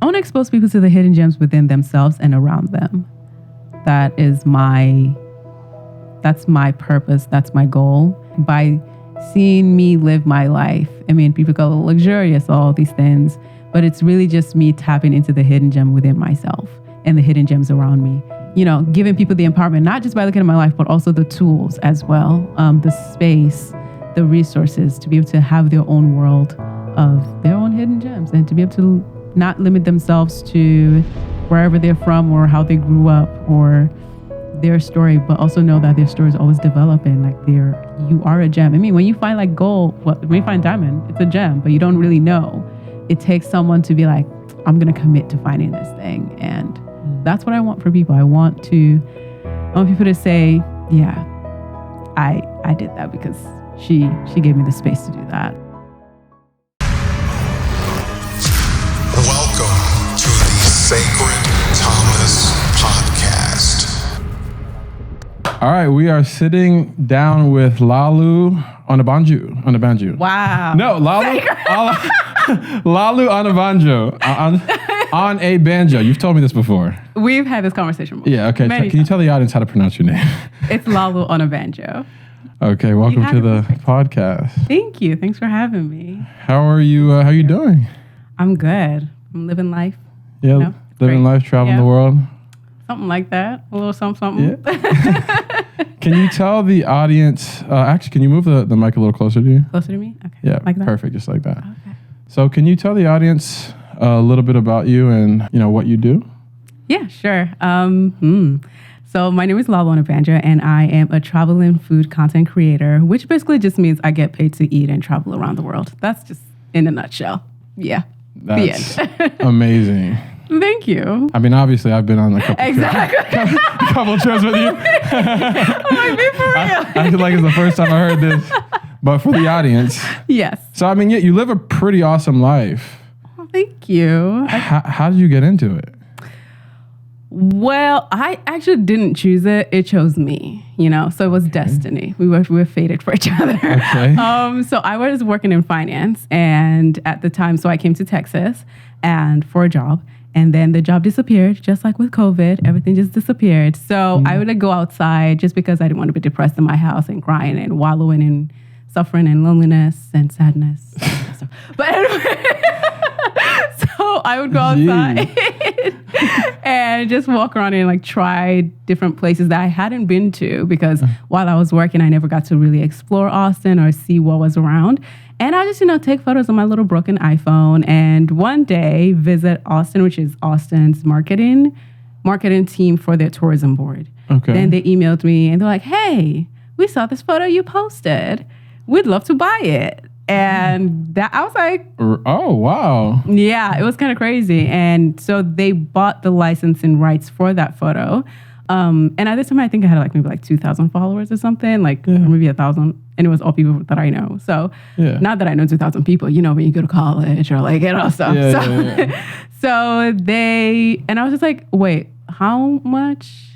want to expose people to the hidden gems within themselves and around them. That's my purpose. That's my goal. By seeing me live my life, I mean, people go luxurious, all these things, but it's really just me tapping into the hidden gem within myself and the hidden gems around me. You know, giving people the empowerment, not just by looking at my life, but also the tools as well, the space, the resources to be able to have their own world of their own hidden gems, and to be able to not limit themselves to wherever they're from or how they grew up or their story, but also know that their story is always developing. Like you are a gem. I mean, when you find like gold, when you find diamond, it's a gem, but you don't really know. It takes someone to be like, I'm going to commit to finding this thing. And that's what I want for people. I want people to say, yeah, I did that because she gave me the space to do that. Welcome to the Sacred Thomas Podcast. All right, we are sitting down with Laolu Onabanjo. Wow. No, Laolu Onabanjo. On a banjo. You've told me this before. We've had this conversation before. Yeah, okay. Can you tell the audience how to pronounce your name? It's Laolu Onabanjo. Okay, welcome to the podcast. Thank you. Thanks for having me. How are you? How are you doing? I'm good. I'm living life. Yeah, you know, living life, traveling the world. Something like that. A little something. Yeah. Can you tell the audience, actually, can you move the mic a little closer to you? Closer to me? Okay. Yeah, like that? Perfect, just like that. Okay. So can you tell the audience a little bit about you and, what you do? Yeah, sure. So my name is Laolu Onabanjo, and I am a travel and food content creator, which basically just means I get paid to eat and travel around the world. That's just in a nutshell. Yeah. That's the end. Amazing. Thank you. I mean, obviously, I've been on a couple trips with you. Oh, be for real. I feel like it's the first time I heard this, but for the audience. Yes. So, I mean, you live a pretty awesome life. Oh, thank you. How did you get into it? Well, I actually didn't choose it. It chose me, so it was destiny. We were fated for each other. Okay. So I was working in finance, and at the time, so I came to Texas and for a job, and then the job disappeared, just like with COVID, everything just disappeared. So I would go outside just because I didn't want to be depressed in my house and crying and wallowing in suffering and loneliness and sadness. But anyway, so I would go outside and just walk around and try different places that I hadn't been to, because while I was working, I never got to really explore Austin or see what was around. And I just, take photos on my little broken iPhone, and one day visit Austin, which is Austin's marketing team for their tourism board. Okay. Then they emailed me and they're like, hey, we saw this photo you posted. We'd love to buy it. And that I was like, oh, wow. Yeah, it was kind of crazy. And so they bought the licensing rights for that photo. And at this time, I think I had maybe 2,000 followers or something, or maybe 1,000. And it was all people that I know. So not that I know 2,000 people, when you go to college or stuff. So they, and I was just like, wait, how much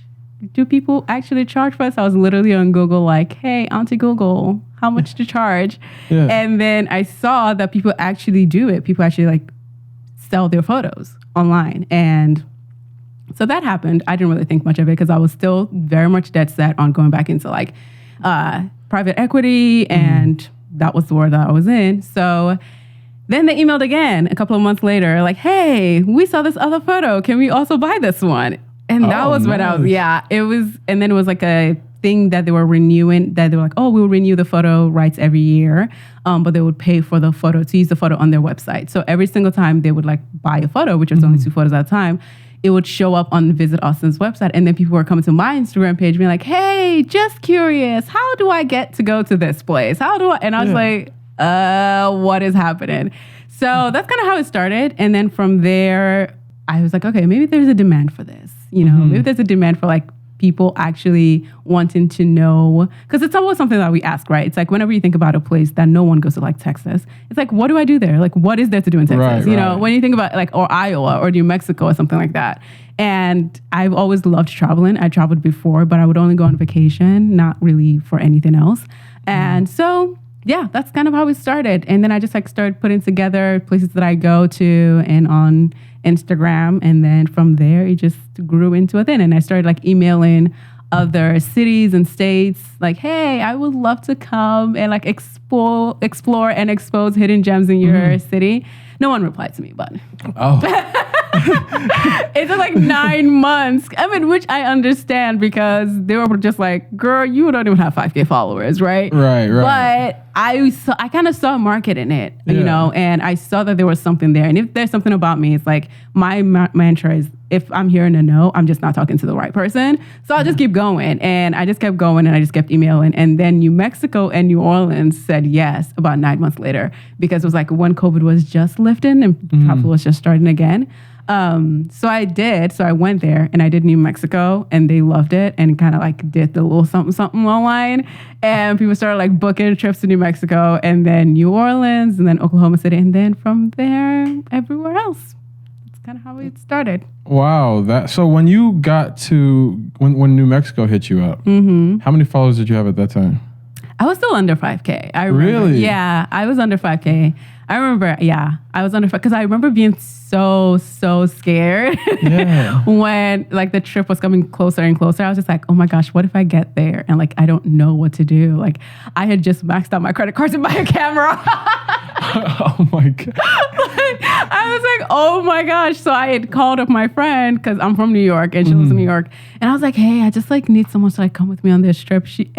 do people actually charge for us? I was literally on Google hey, Auntie Google, how much to charge? Yeah. And then I saw that people actually do it. People actually sell their photos online. And so that happened. I didn't really think much of it because I was still very much dead set on going back into private equity, and that was the world that I was in. So then they emailed again a couple of months later, hey, we saw this other photo. Can we also buy this one? And that was when I was, it was, and then it was a thing that they were renewing, that they were we'll renew the photo rights every year, but they would pay for the photo, to use the photo on their website. So every single time they would buy a photo, which was only 2 photos at a time, it would show up on Visit Austin's website. And then people were coming to my Instagram page being like, hey, just curious, how do I get to go to this place? How do I? And I was what is happening? So that's kind of how it started. And then from there, I was like, okay, maybe there's a demand for this. Maybe there's a demand for people actually wanting to know, because it's always something that we ask, right? It's whenever you think about a place that no one goes to, Texas, it's what do I do there? What is there to do in Texas? Right. When you think about or Iowa or New Mexico or something like that. And I've always loved traveling. I traveled before, but I would only go on vacation, not really for anything else. And so, yeah, that's kind of how it started. And then I just started putting together places that I go to and on Instagram. And then from there, it just grew into a thing. And I started like emailing other cities and states like, hey, I would love to come and like explore and expose hidden gems in your city. No one replied to me, but it took like 9 months. I mean, which I understand because they were just like, girl, you don't even have 5K followers, right? Right. But I kind of saw a market in it, you know, and I saw that there was something there. And if there's something about me, it's like my mantra is, if I'm hearing a no, I'm just not talking to the right person. So I'll just keep going. And I just kept going and I just kept emailing. And then New Mexico and New Orleans said yes about 9 months later because it was like when COVID was just lifting and travel was just starting again. So I did. So I went there and I did New Mexico and they loved it and kind of like did the little something online. And people started like booking trips to New Mexico and then New Orleans and then Oklahoma City. And then from there, everywhere else. Kind of how it started. Wow. So when you got to, when New Mexico hit you up, how many followers did you have at that time? I was still under 5K. I remember. Really? Yeah, I was under 5K. I remember, I was under 5K because I remember being so scared when like the trip was coming closer and closer. I was just like, oh my gosh, what if I get there and like I don't know what to do? Like I had just maxed out my credit cards and buy a camera. Oh my God. I was like, oh my gosh. So I had called up my friend because I'm from New York and she lives in New York. And I was like, hey, I just like need someone to like come with me on this trip. She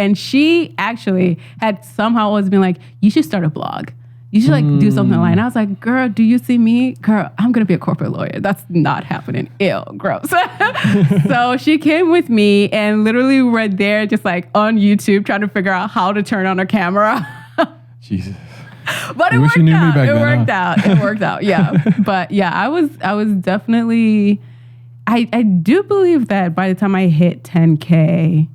actually had somehow always been like, you should start a blog. You should like do something online. I was like, girl, do you see me? Girl, I'm going to be a corporate lawyer. That's not happening. Ew, gross. So she came with me and literally we're there just like on YouTube trying to figure out how to turn on a camera. Jesus. But it worked out. It worked out. Yeah. But yeah, I was definitely, I do believe that by the time I hit 10K,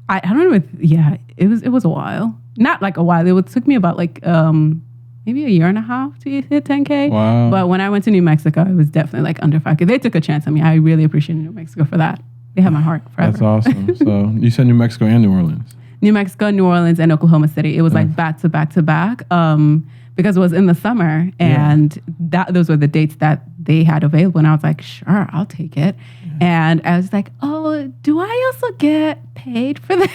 I don't know, it was a while. Not like a while. It took me about like, maybe a year and a half to hit 10K. Wow. But when I went to New Mexico, it was definitely like under 5K. They took a chance on me. I really appreciate New Mexico for that. They have my heart forever. That's awesome. So you said New Mexico and New Orleans. New Mexico, New Orleans, and Oklahoma City. It was like back to back to back because it was in the summer and those were the dates that they had available. And I was like, sure, I'll take it. And I was like, oh, do I also get paid for this?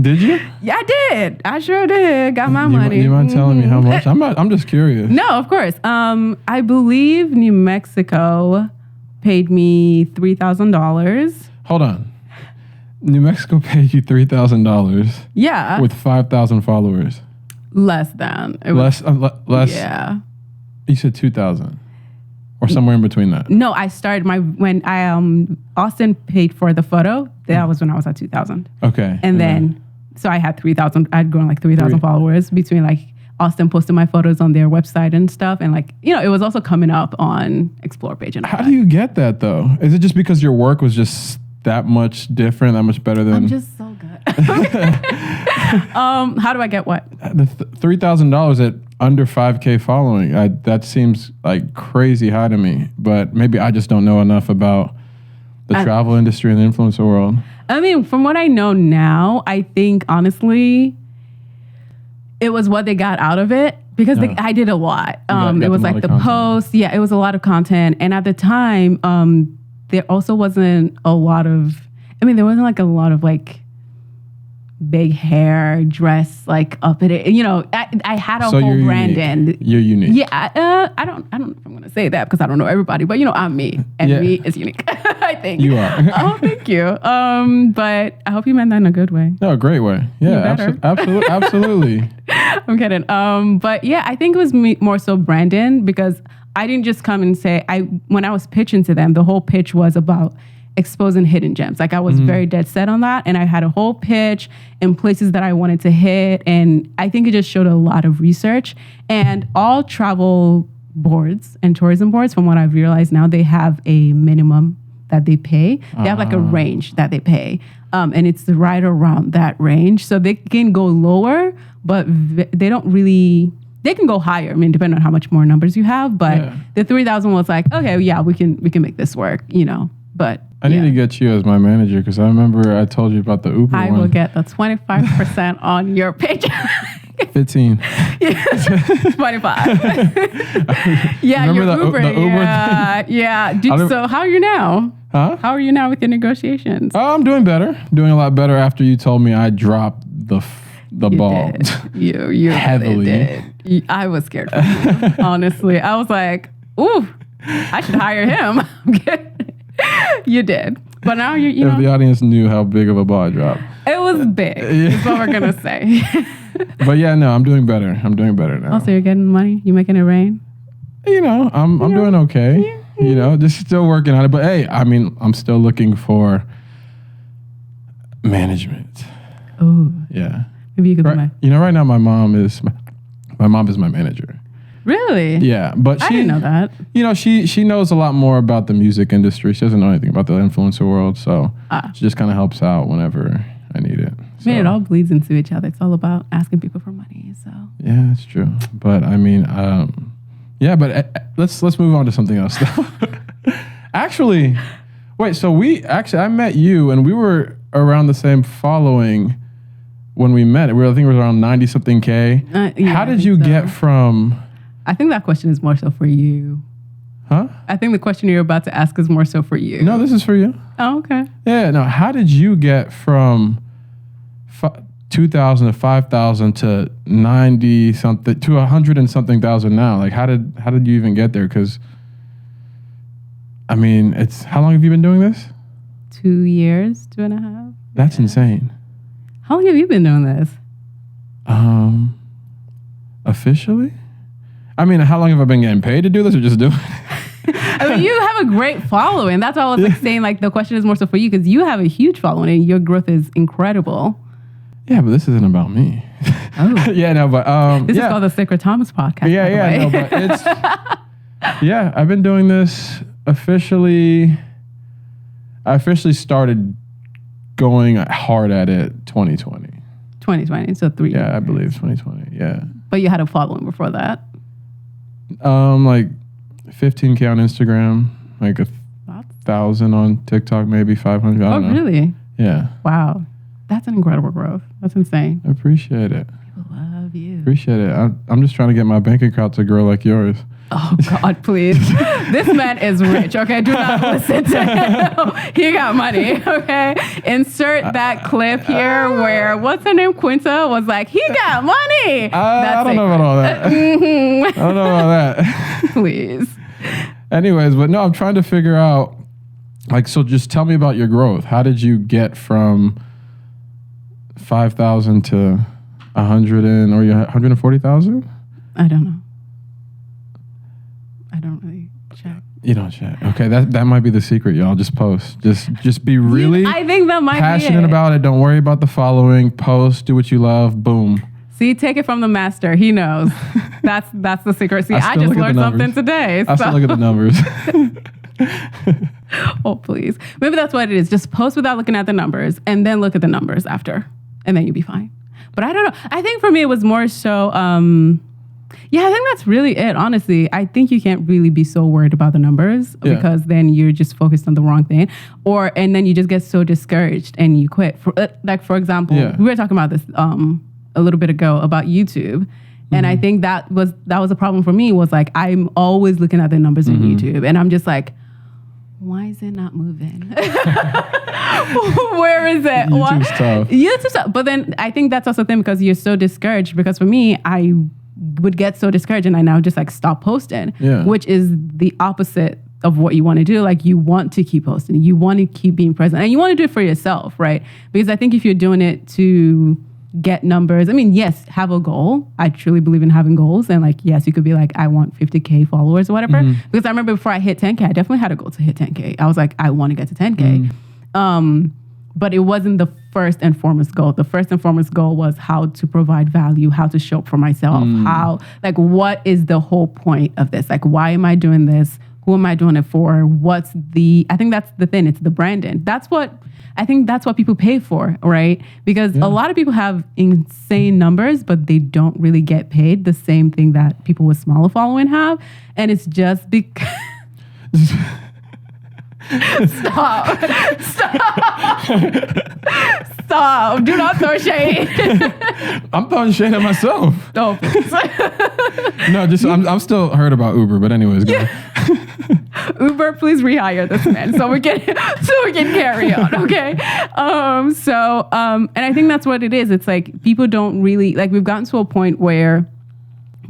Did you? Yeah, I did. I sure did. Got my money. You mind telling me how much? I'm just curious. No, of course. I believe New Mexico paid me $3,000. Hold on. New Mexico paid you $3,000. Yeah. With 5,000 followers. Less than. Less. Yeah. You said 2,000, or somewhere in between that. No, I started when Austin paid for the photo. That was when I was at 2,000. Okay. And then so I had 3,000. I'd grown like 3,000 followers between like Austin posted my photos on their website and stuff, and like it was also coming up on Explore page. And how do you get that though? Is it just because your work was just that much different, that much better than? I'm just so good. How do I get what? The $3,000 at under 5K following. That seems like crazy high to me, but maybe I just don't know enough about the travel industry and the influencer world. I mean, from what I know now, I think honestly, it was what they got out of it because I did a lot. It was like the post. Yeah, it was a lot of content. And at the time, there also wasn't a lot of, there wasn't like a lot of like big hair, dress, like up at it. I had a whole brand. You're unique. Yeah, I don't know if I'm going to say that because I don't know everybody, but I'm me and me is unique. I think. You are. Oh, thank you. But I hope you meant that in a good way. No, a great way. Yeah, absolutely. I'm kidding. But yeah, I think it was more so Brandon because I didn't just come and say, when I was pitching to them, the whole pitch was about exposing hidden gems. Like I was very dead set on that. And I had a whole pitch in places that I wanted to hit. And I think it just showed a lot of research. And all travel boards and tourism boards, from what I've realized now, they have a minimum that they pay. They have like a range that they pay. And it's right around that range. So they can go lower, but they don't really... They can go higher. Depending on how much more numbers you have. But the 3,000 was like, okay, yeah, we can make this work, But I need to get you as my manager because I remember I told you about the Uber one. I will get the 25% on your paycheck. 15. 25. Yeah, Remember you're the Uber. Uber Yeah. I don't- So how are you now? Huh? How are you now with your negotiations? Oh, I'm doing better. Doing a lot better after you told me I dropped the You ball. did. You Heavily. really did. I was scared for you, honestly. I was like, ooh, I should hire him. You did. But now you If know, the audience knew how big of a ball I dropped. it was big. Is what we're going to say. But yeah, no, I'm doing better. I'm doing better now. Also, you're getting money? You making it rain? You know, I'm doing okay. You know, just still working on it. But hey, I mean, I'm still looking for management. Oh, Yeah. maybe you could be my... You know, right now my mom is my manager. Really? Yeah, but I didn't know that. You know, she knows a lot more about the music industry. She doesn't know anything about the influencer world, so she just kind of helps out whenever I need it. So, I mean, it all bleeds into each other. It's all about asking people for money. So yeah, that's true. But I mean, yeah. But let's move on to something else. Actually, wait. So I met you, and we were around the same following when we met. I think it was around 90-something K. Yeah, How did you get from? I think that question is more so for you. Huh? I think the question you're about to ask is more so for you. No, this is for you. Oh, okay. Yeah. No. How did you get from 2,000 to 5,000 to 90 something to 100 and something thousand now? Like, how did you even get there? Because I mean, how long have you been doing this? 2 years, 2.5. That's insane. How long have you been doing this? Officially? I mean, how long have I been getting paid to do this or just doing it? I mean, you have a great following. That's why I was like saying, like, the question is more so for you because you have a huge following and your growth is incredible. Yeah, but this isn't about me. Oh. Yeah, no, but This is called the Sacred Thomas podcast. Yeah, no, but it's yeah, I've been doing this officially. I officially started going hard at it 2020. 2020, so 3 years. Yeah, I believe 2020. Yeah. But you had a following before that. Like 15K on Instagram, like 1,000 on TikTok, maybe 500. I don't know. Really? Yeah. Wow. That's an incredible growth. That's insane. I appreciate it. People love you. Appreciate it. I'm just trying to get my bank account to grow like yours. Oh, God, please. This man is rich, okay? Do not listen to him. He got money, okay? Insert that clip here where, what's her name? Quinta was like, he got money. I don't know about all that. I don't know about that. Please. Anyways, but no, I'm trying to figure out, like, so just tell me about your growth. How did you get from 5,000 to 100 or 140,000? I don't know. I don't really check. You don't check. Okay, that might be the secret, y'all. Just post. Just be really I think that might passionate be about it. Don't worry about the following. Post. Do what you love. Boom. See, take it from the master. He knows. That's the secret. See, I just learned something today. I still look at the numbers. Oh, please. Maybe that's what it is. Just post without looking at the numbers and then look at the numbers after. And then you'll be fine. But I don't know. I think for me, it was more so... yeah, I think that's really it. Honestly, I think you can't really be so worried about the numbers because then you're just focused on the wrong thing, and then you just get so discouraged and you quit. For example, we were talking about this a little bit ago about YouTube, and I think that was a problem for me. Was like I'm always looking at the numbers on YouTube, and I'm just like, why is it not moving? Where is it? YouTube's tough. YouTube's tough. But then I think that's also the thing because you're so discouraged. Because for me, I would get so discouraged and I now just like stop posting, which is the opposite of what you want to do. Like you want to keep posting, you want to keep being present, and you want to do it for yourself, right? Because I think if you're doing it to get numbers, I mean, yes, have a goal. I truly believe in having goals. And like, yes, you could be like, I want 50K followers or whatever. Because I remember before I hit 10K, I definitely had a goal to hit 10K. I was like, I want to get to 10K. But it wasn't the first and foremost goal. The first and foremost goal was how to provide value, how to show up for myself, what is the whole point of this? Like, why am I doing this? Who am I doing it for? I think that's the thing. It's the branding. I think that's what people pay for, right? Because a lot of people have insane numbers, but they don't really get paid the same thing that people with smaller following have. And it's just because... Stop. Stop. Do not throw shade. I'm throwing shade at myself. No, please. No, just I'm still hurt about Uber, but anyways, go ahead. Uber, please rehire this man so we can carry on, okay? And I think that's what it is. It's like people don't really like. We've gotten to a point where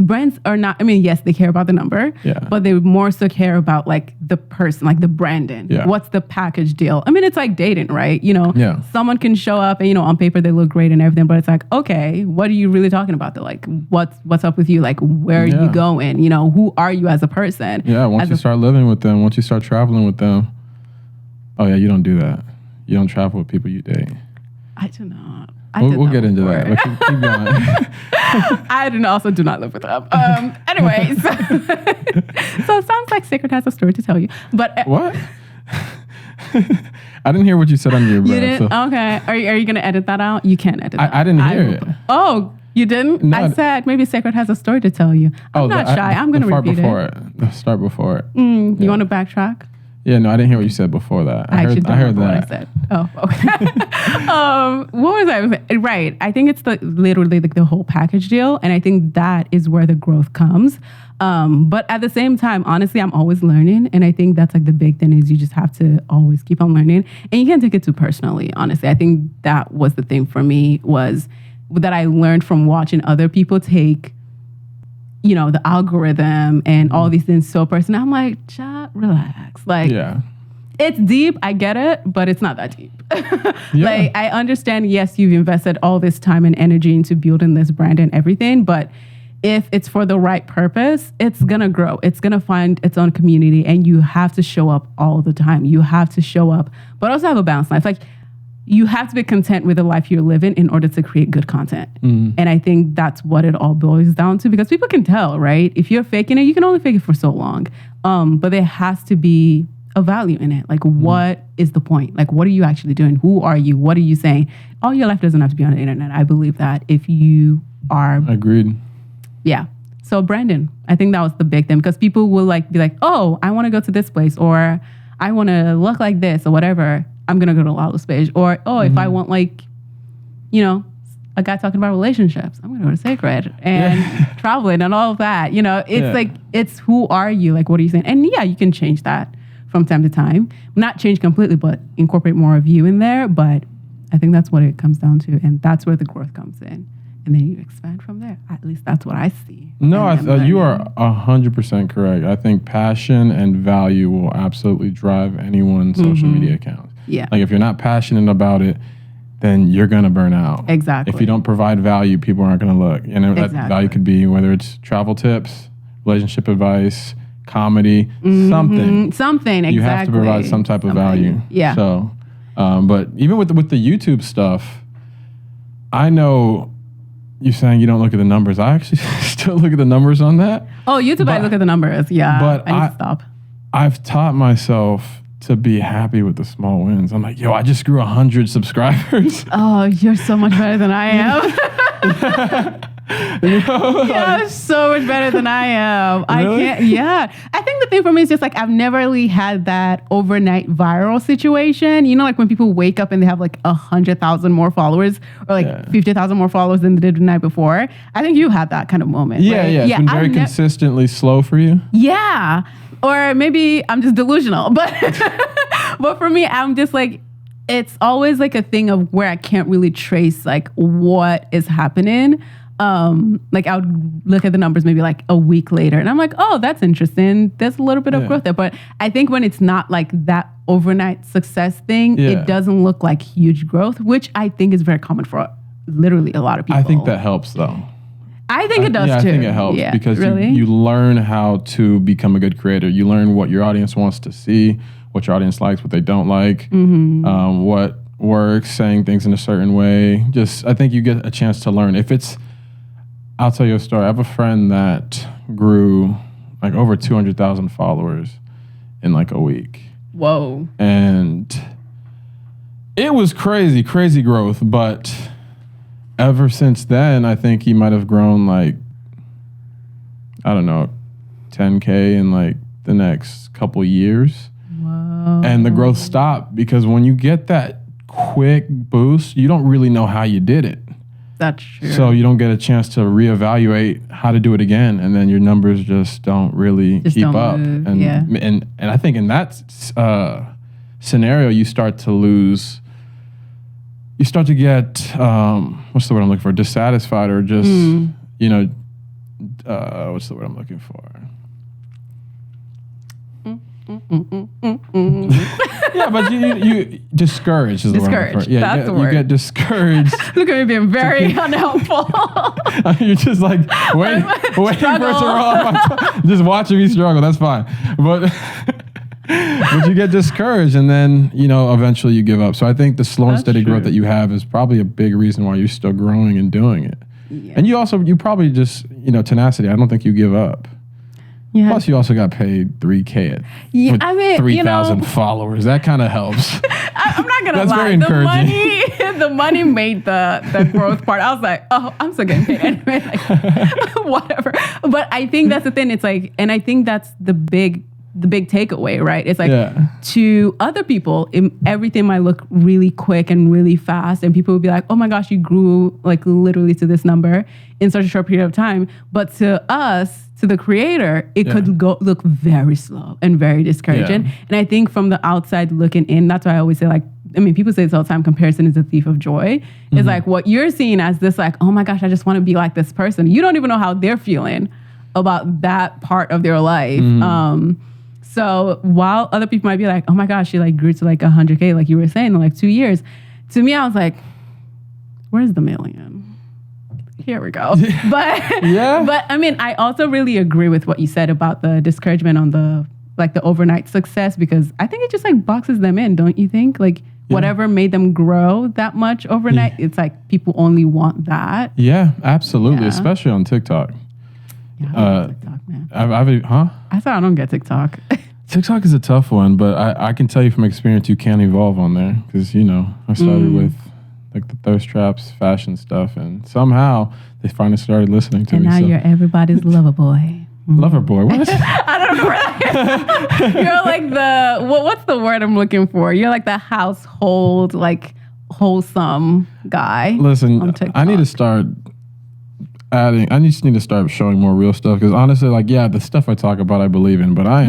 brands are not. I mean, yes, they care about the number, but they more so care about like the person, like the branding. Yeah. What's the package deal? I mean, it's like dating, right? You know, Yeah. someone can show up and on paper they look great and everything, but it's like, okay, what are you really talking about? Though, like, what's up with you? Like, where are you going? Who are you as a person? Yeah, once you start living with them, once you start traveling with them. Oh yeah, you don't do that. You don't travel with people you date. I do not. We'll get into that. But keep going. I also do not live with them. Anyway, so it sounds like Sacred has a story to tell you. But what? I didn't hear what you said on your breath. You didn't? So. Okay. Are you going to edit that out? You can't edit that. I didn't hear it. Oh, you didn't? No, I said maybe Sacred has a story to tell you. I'm not shy. I'm going to repeat it. The start before it. You want to backtrack? Yeah, no, I didn't hear what you said before that. I heard that. What I said. Oh, okay. What was I? Right. I think it's literally the whole package deal, and I think that is where the growth comes. But at the same time, honestly, I'm always learning, and I think that's like the big thing is you just have to always keep on learning, and you can't take it too personally. Honestly, I think that was the thing for me was that I learned from watching other people take. The algorithm and all these things so personal. I'm like, relax. Like, it's deep. I get it, but it's not that deep. Like, I understand, yes, you've invested all this time and energy into building this brand and everything, but if it's for the right purpose, it's going to grow. It's going to find its own community, and you have to show up all the time. You have to show up, but also have a balanced life. Like, you have to be content with the life you're living in order to create good content. And I think that's what it all boils down to, because people can tell, right? If you're faking it, you can only fake it for so long. But there has to be a value in it. Like, what is the point? Like, what are you actually doing? Who are you? What are you saying? All your life doesn't have to be on the internet. I believe that if you are... Agreed. Yeah. So branding, I think that was the big thing, because people will be like, oh, I want to go to this place, or I want to look like this, or whatever. I'm going to go to Laolu's page. Or, if I want a guy talking about relationships, I'm going to go to Sacred and traveling and all of that. It's like, it's who are you? Like, what are you saying? And you can change that from time to time. Not change completely, but incorporate more of you in there. But I think that's what it comes down to. And that's where the growth comes in. And then you expand from there. At least that's what I see. No, you are 100% correct. I think passion and value will absolutely drive anyone's social media account. Yeah. Like, if you're not passionate about it, then you're going to burn out. Exactly. If you don't provide value, people aren't going to look. And that value could be whether it's travel tips, relationship advice, comedy, something. Something, exactly. You have to provide some type of value. Yeah. So, but even with the YouTube stuff, I know you're saying you don't look at the numbers. I actually still look at the numbers on that. Oh, YouTube, I look at the numbers. Yeah. But I need to stop. I've taught myself to be happy with the small wins. I'm like, I just grew 100 subscribers. Oh, you're so much better than I am. You're so much better than I am. Really? I think the thing for me is just like, I've never really had that overnight viral situation. Like when people wake up and they have like 100,000 more followers or like 50,000 more followers than they did the night before. I think you had that kind of moment. Yeah. It's been very consistently slow for you. Yeah. Or maybe I'm just delusional, but for me, I'm just like, it's always like a thing of where I can't really trace like what is happening. Like I would look at the numbers maybe like a week later and I'm like, oh, that's interesting. There's a little bit of growth there. But I think when it's not like that overnight success thing, it doesn't look like huge growth, which I think is very common for literally a lot of people. I think that helps though. I think it does too. I think it helps because you learn how to become a good creator. You learn what your audience wants to see, what your audience likes, what they don't like, what works, saying things in a certain way. I think you get a chance to learn. I'll tell you a story. I have a friend that grew like over 200,000 followers in like a week. Whoa. And it was crazy growth, but ever since then, I think he might have grown like, I don't know, 10K in like the next couple years. Wow. and the growth stopped because when you get that quick boost, you don't really know how you did it. That's true. So you don't get a chance to reevaluate how to do it again, and then your numbers just don't really keep up. Move. And I think in that scenario, you start to lose. You start to get what's the word I'm looking for? Dissatisfied, or just what's the word I'm looking for? Yeah, but you discouraged is the word. I'm looking for. Yeah, that's the word. You get discouraged. Look at me being very unhelpful. You're just like waiting for it to roll off my tongue. Just watching me struggle. That's fine, but you get discouraged, and then eventually you give up. So I think the slow and steady growth that you have is probably a big reason why you're still growing and doing it. Yeah. And you probably just tenacity. I don't think you give up. Yeah. Plus, you also got paid $3,000 with 3,000 followers. That kind of helps. I'm not gonna That's lie. very encouraging. The money made the growth part. I was like, oh, I'm still getting paid anyway. Like, whatever. But I think that's the thing. It's like, and I think that's the big takeaway, right? It's like to other people, everything might look really quick and really fast, and people would be like, "Oh my gosh, you grew like literally to this number in such a short period of time." But to us, to the creator, it could look very slow and very discouraging. Yeah. And I think from the outside looking in, that's why I always say, like, I mean, people say this all the time, comparison is a thief of joy. It's like what you're seeing as this, like, oh my gosh, I just want to be like this person. You don't even know how they're feeling about that part of their life. So while other people might be like, oh my gosh, she like grew to like 100K, like you were saying, in like 2 years. To me, I was like, where's the million? Here we go. But I mean, I also really agree with what you said about the discouragement on the overnight success, because I think it just like boxes them in, don't you think? Like whatever made them grow that much overnight, it's like people only want that. Yeah, absolutely. Yeah. Especially on TikTok. Yeah, I don't get TikTok, man. I thought I don't get TikTok. TikTok is a tough one, but I can tell you from experience, you can evolve on there, because I started with like the thirst traps, fashion stuff, and somehow they finally started listening to me. And now you're everybody's lover boy. Lover boy, what? I don't know where you're like what's the word I'm looking for? You're like the household, like wholesome guy. Listen, I need to start I just need to start showing more real stuff, because honestly, like, the stuff I talk about, I believe in, but I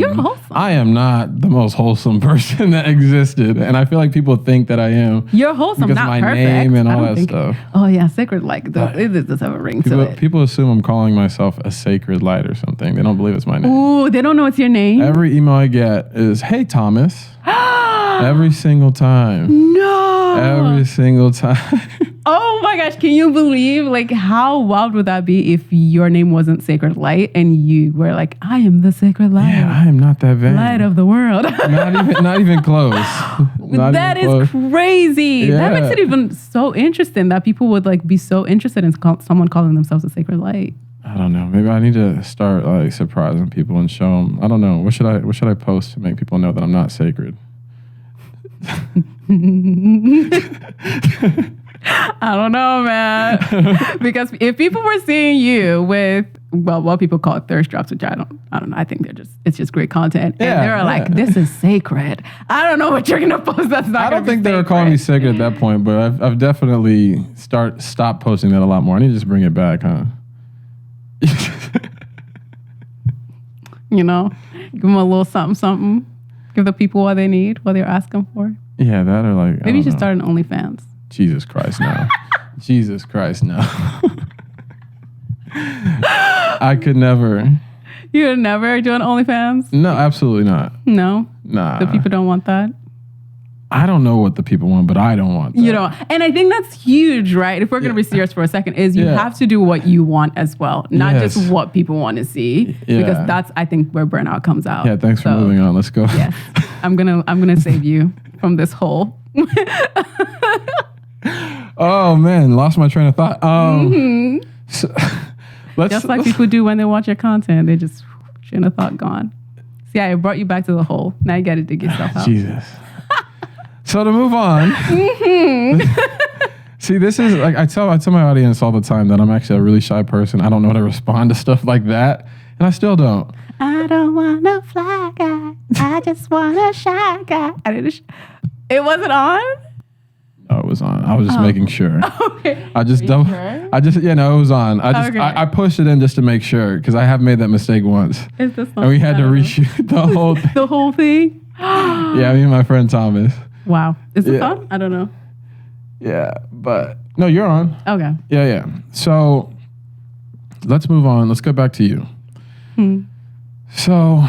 am not the most wholesome person that existed, and I feel like people think that I am. You're wholesome, because not my perfect. Name and all that stuff. Oh yeah, sacred light. It does have a ring to it. People assume I'm calling myself a sacred light or something. They don't believe it's my name. Ooh, they don't know it's your name. Every email I get is, "Hey Thomas." Every single time. No. Every single time. Oh my gosh, can you believe, like, how wild would that be if your name wasn't Sacred Light and you were like, I am the Sacred Light. Yeah, I am not that vain. Light of the world. not even close. That is crazy. Yeah. That makes it even so interesting that people would like be so interested in someone calling themselves a Sacred Light. I don't know. Maybe I need to start like surprising people and show them. I don't know. What should I post to make people know that I'm not sacred? I don't know, man. Because if people were seeing you with, well, what people call thirst drops, which I don't know. I think it's just great content. And they're like, this is sacred. I don't know what you're going to post. That's not I don't think they were calling me sacred at that point, but I've definitely stopped posting that a lot more. I need to just bring it back, huh? Give them a little something. Give the people what they need, what they're asking for. Yeah, that or like... Maybe you should start an OnlyFans. Jesus Christ, no. Jesus Christ, no. I could never. You would never do an OnlyFans? No, absolutely not. No? Nah. The people don't want that? I don't know what the people want, but I don't want that. You know, and I think that's huge, right? If we're going to be serious for a second, is you have to do what you want as well, not just what people want to see, because that's, I think, where burnout comes out. Yeah, thanks for moving on. Let's go. Yes, I'm gonna save you from this hole. Oh man, lost my train of thought. So, just like people do when they watch your content, they just train of thought gone. See, I brought you back to the hole. Now you got to dig yourself out. Jesus. So to move on, see, this is like I tell my audience all the time that I'm actually a really shy person. I don't know how to respond to stuff like that, and I still don't. I don't want a fly guy. I just want a shy guy. It wasn't on? No, it was on. I was just making sure. Okay. I just Sure? it was on. I pushed it in just to make sure because I have made that mistake once. Is this And we had to reshoot the whole thing. the whole thing? Yeah, me and my friend Thomas. Wow. Is this Yeah. on? I don't know. Yeah, but no, you're on. Okay. Yeah. So let's move on. Let's go back to you. So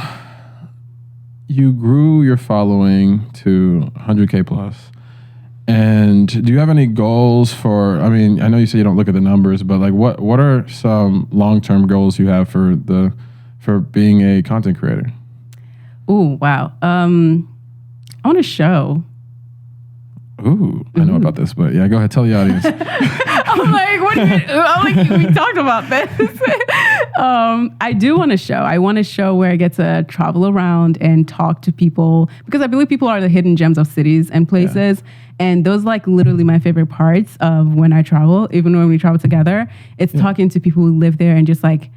you grew your following to 100K plus. And do you have any goals for, I mean, I know you say you don't look at the numbers, but like what are some long-term goals you have for being a content creator? Ooh, wow. I want to show. Ooh, I know about this, but yeah, go ahead, tell the audience. I'm like, we talked about this. I do want to show. I want to show where I get to travel around and talk to people because I believe people are the hidden gems of cities and places. Yeah. And those like literally my favorite parts of when I travel, even when we travel together, it's talking to people who live there and just like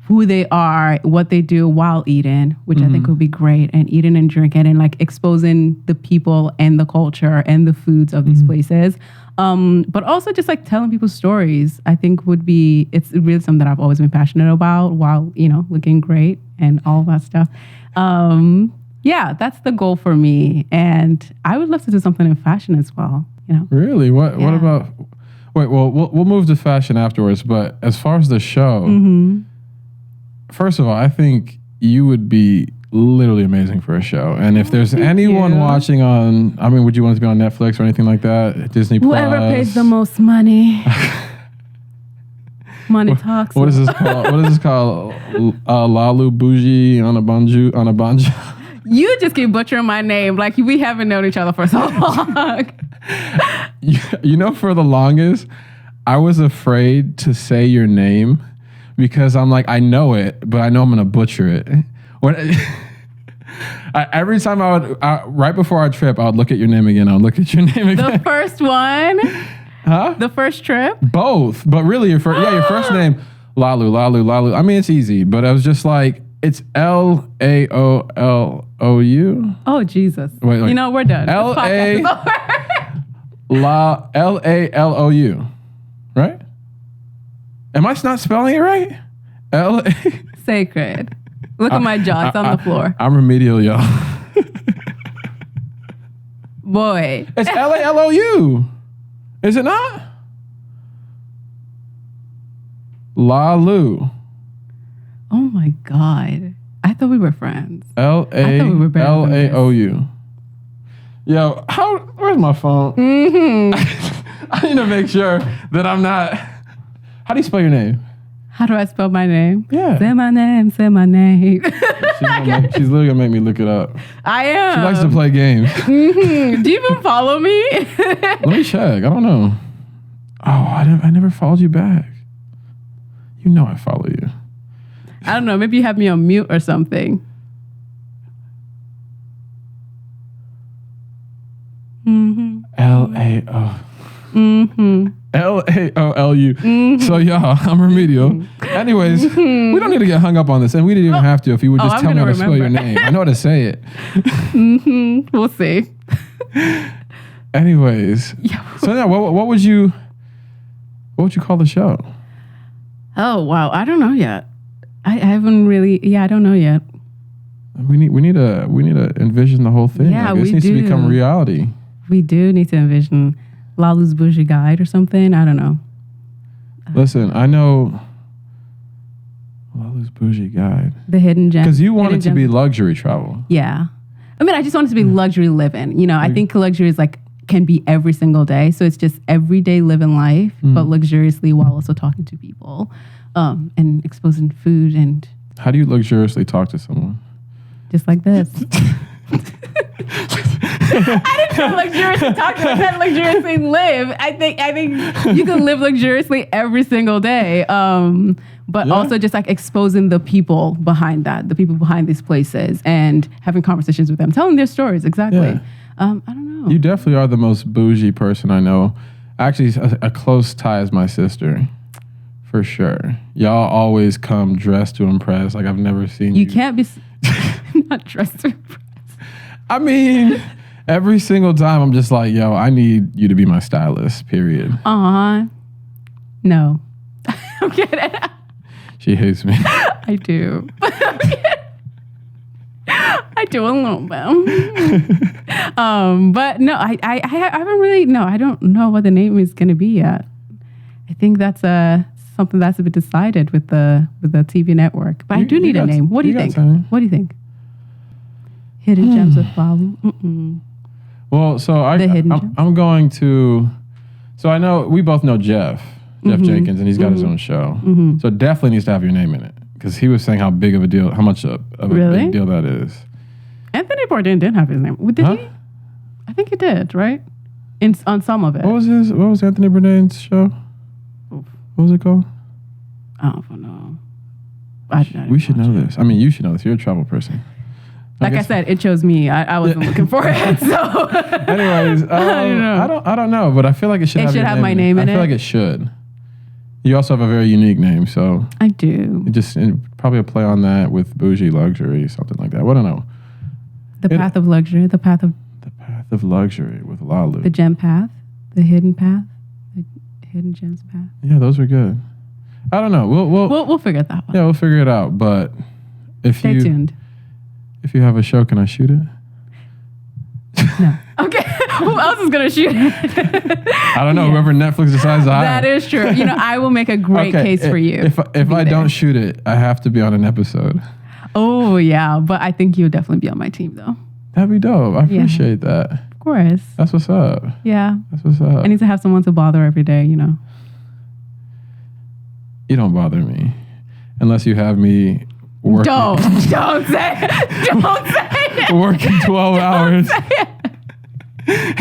who they are, what they do while eating, which I think would be great, and eating and drinking and like exposing the people and the culture and the foods of these places. But also just like telling people stories, I think it's really something that I've always been passionate about while, looking great and all that stuff. Yeah, that's the goal for me. And I would love to do something in fashion as well, Really? What about, wait, well, we'll move to fashion afterwards, but as far as the show, first of all, I think you would be literally amazing for a show. And if there's anyone watching on, I mean, would you want to be on Netflix or anything like that? Disney Plus? Whoever pays the most money. Money talks. What is this called? What is this called? Laolu Onabanjo. You just keep butchering my name like we haven't known each other for so long. For the longest, I was afraid to say your name because I'm like, I know it, but I know I'm going to butcher it. Every time right before our trip, I would look at your name again. I would look at your name again. The first one? Huh? The first trip? Both. But really, your first name, Laolu. I mean, it's easy, but I was just like, it's Laolu. Oh, Jesus. Wait. We're done. Laolu. Right? Am I not spelling it right? Sacred. Look at my jaw. It's on the floor. I'm remedial, y'all. Boy. It's Laolu. Is it not? Laolu. Oh my God. I thought we were friends. Laolu. Yo, where's my phone? I need to make sure that I'm not. How do you spell your name? How do I spell my name? Yeah. Say my name. She's literally gonna make me look it up. I am. She likes to play games. Do you even follow me? Let me check. I don't know. Oh, I never followed you back. You know I follow you. I don't know. Maybe you have me on mute or something. Laolu. Laolu. So y'all, I'm remedial. Anyways, we don't need to get hung up on this, and we didn't even have to if you would just tell me how to spell your name. I know how to say it. We'll see. Anyways, so yeah, what would you call the show? Oh wow, I don't know yet. I haven't really. Yeah, I don't know yet. We need to envision the whole thing. Yeah, this needs to become reality. We do need to envision Laolu's Bougie Guide or something. I don't know. Listen, I know Laolu's Bougie Guide. The hidden gem. Because you want it to be luxury travel. Yeah. I mean, I just want it to be luxury living. I think luxury is can be every single day. So it's just everyday living life, but luxuriously while also talking to people and exposing food and... How do you luxuriously talk to someone? Just like this. I didn't say luxuriously talk. I said luxuriously live. I think you can live luxuriously every single day. But also just exposing the people behind that, the people behind these places, and having conversations with them, telling their stories. Exactly. Yeah. I don't know. You definitely are the most bougie person I know. Actually, a close tie is my sister. For sure. Y'all always come dressed to impress. Like I've never seen you. You can't be not dressed to impress. I mean, every single time I'm just like, yo, I need you to be my stylist, period. No. I'm kidding. She hates me. I do. I do a little bit. But no, I haven't really, no, I don't know what the name is going to be yet. I think that's something that's been decided with the TV network. But I do need a name. What do you think? What do you think? Hidden Gems with Laolu. Well, so I'm going to, so I know, we both know Jeff Jenkins, and he's got his own show. So it definitely needs to have your name in it. Because he was saying how big of a deal, how much of a big deal that is. Anthony Bourdain did have his name. Did he? I think he did, right? On some of it. What was Anthony Bourdain's show? Oof. What was it called? I don't know. We should know this. I mean, you should know this. You're a travel person. Like I said, it chose me. I wasn't looking for it. So, anyways, I don't know, but I feel like it should. It should have my name in it. I feel like it should. You also have a very unique name, so I do. Probably a play on that with bougie luxury, something like that. I don't know. The path of luxury, the path of luxury with Laolu. The gem path, the hidden path, the hidden gems path. Yeah, those were good. I don't know. We'll figure that out. Yeah, we'll figure it out. But stay tuned. If you have a show, can I shoot it? No. Okay. Who else is gonna shoot it? I don't know. Yeah. Whoever Netflix decides to hire. That is true. I will make a great case for you. If I don't shoot it, I have to be on an episode. Oh yeah, but I think you'll definitely be on my team though. That'd be dope. I appreciate that. Of course. That's what's up. Yeah. That's what's up. I need to have someone to bother every day. You don't bother me unless you have me working. Don't say it. Don't say it. Working 12 hours.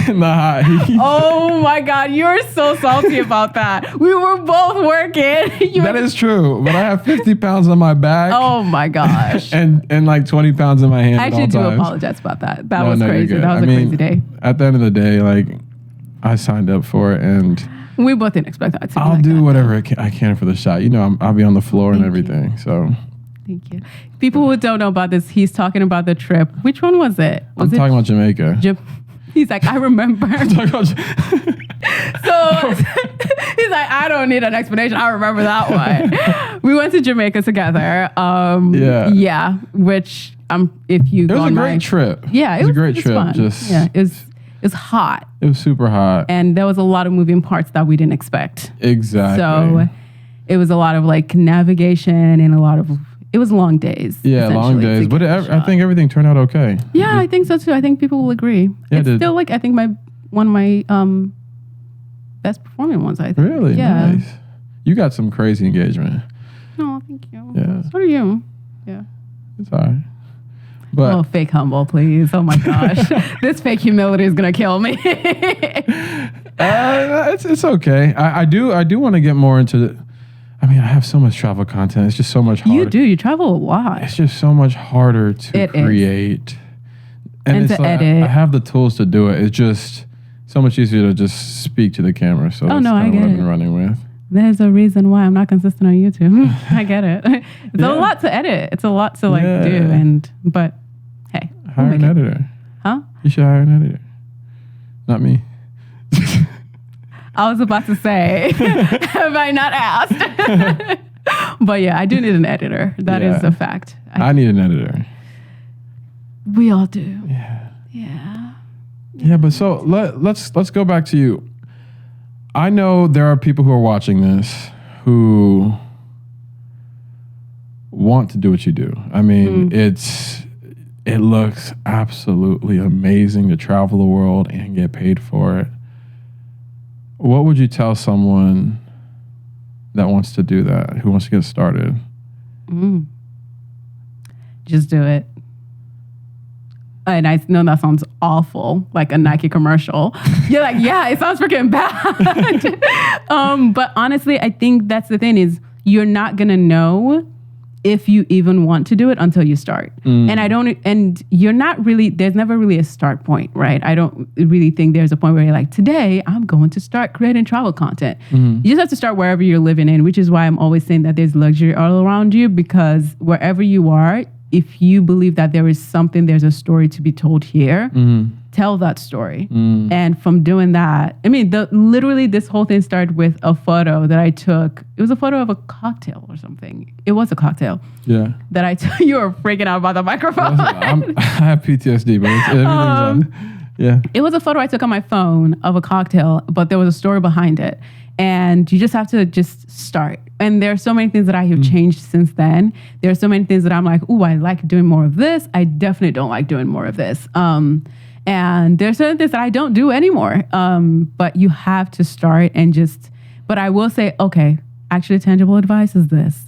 In the hot heat. Oh my God, you're so salty about that. We were both working. That is true, but I have 50 pounds on my back. Oh my gosh. and like 20 pounds in my hand. I actually do apologize about that. That was crazy. That was a crazy day. At the end of the day, like I signed up for it, and we both didn't expect that. I'll do whatever I can for the shot. I'll be on the floor and everything. So. Thank you. People who don't know about this, he's talking about the trip. Which one was it? I'm talking about Jamaica. He's like, I remember. So he's like, I don't need an explanation. I remember that one. We went to Jamaica together. Yeah. Which if you go, it was a great trip. Yeah, it was a great trip. Fun. It was hot. It was super hot, and there was a lot of moving parts that we didn't expect. Exactly. So it was a lot of like navigation and it was long days. Yeah, long days. But I think everything turned out okay. Yeah, I think so too. I think people will agree. Yeah, it's still like, I think one of my best performing ones, I think. Really? Yeah. Nice. You got some crazy engagement. Oh, thank you. Yeah. So do you. Yeah. It's all right. But fake humble, please. Oh my gosh. This fake humility is going to kill me. It's okay. I do want to get more into I have so much travel content. It's just so much harder. You do. You travel a lot. It's just so much harder to create. And to edit. I have the tools to do it. It's just so much easier to just speak to the camera. So that's I get what I've it. been running with. There's a reason why I'm not consistent on YouTube. I get it. It's a lot to edit. It's a lot to do. But hey. Hire an editor. Huh? You should hire an editor. Not me. I was about to say, have I not asked? But yeah, I do need an editor. That is a fact. I need an editor. We all do. Yeah. Yeah. Yeah, but so let's go back to you. I know there are people who are watching this who want to do what you do. It looks absolutely amazing to travel the world and get paid for it. What would you tell someone that wants to do that, who wants to get started? Just do it. And I know that sounds awful, like a Nike commercial. You're like, yeah, it sounds freaking bad. But honestly, I think that's the thing is you're not going to know if you even want to do it until you start. And you're not really, there's never really a start point, right? I don't really think there's a point where you're like, today I'm going to start creating travel content. You just have to start wherever you're living in, which is why I'm always saying that there's luxury all around you, because wherever you are, if you believe that there is something, there's a story to be told here, tell that story. And from doing that, I mean, literally this whole thing started with a photo that I took. It was a photo of a cocktail or something. It was a cocktail. Yeah. That I took. You were freaking out about the microphone. I have PTSD, but everything's on. Yeah. It was a photo I took on my phone of a cocktail, but there was a story behind it. And you just have to just start. And there are so many things that I have changed since then. There are so many things that I'm like, ooh, I like doing more of this. I definitely don't like doing more of this. And there's certain things that I don't do anymore. But you have to start and just, but I will say, okay, actually tangible advice is this.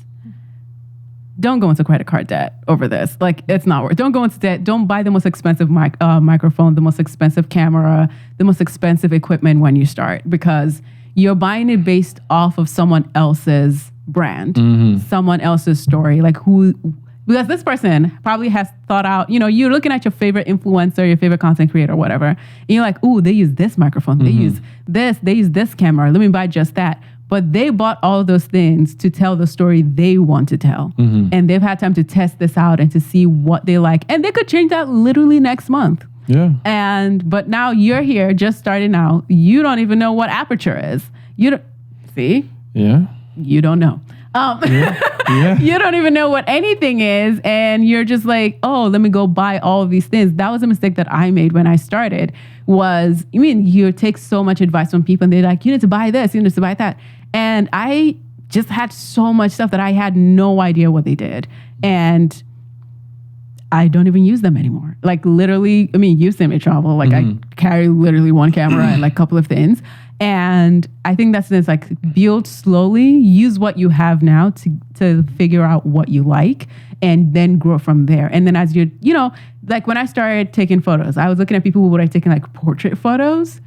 Don't go into credit card debt over this. Like, it's not worth it. Don't go into debt. Don't buy the most expensive microphone, the most expensive camera, the most expensive equipment when you start, because you're buying it based off of someone else's brand, someone else's story. Like because this person probably has thought out, you're looking at your favorite influencer, your favorite content creator, whatever. And you're like, ooh, they use this microphone. They use this camera. Let me buy just that. But they bought all of those things to tell the story they want to tell. And they've had time to test this out and to see what they like. And they could change that literally next month. Yeah. But now you're here just starting out. You don't even know what aperture is. You don't see? Yeah. You don't know. You don't even know what anything is. And you're just like, oh, let me go buy all of these things. That was a mistake that I made when I started, was, you take so much advice from people and they're like, you need to buy this, you need to buy that. And I just had so much stuff that I had no idea what they did. And I don't even use them anymore. Like literally, you see me travel. Like I carry literally one camera and like a couple of things. And I think that's this, like, build slowly, use what you have now to figure out what you like, and then grow from there. And then as you're, like when I started taking photos, I was looking at people who were like taking like portrait photos,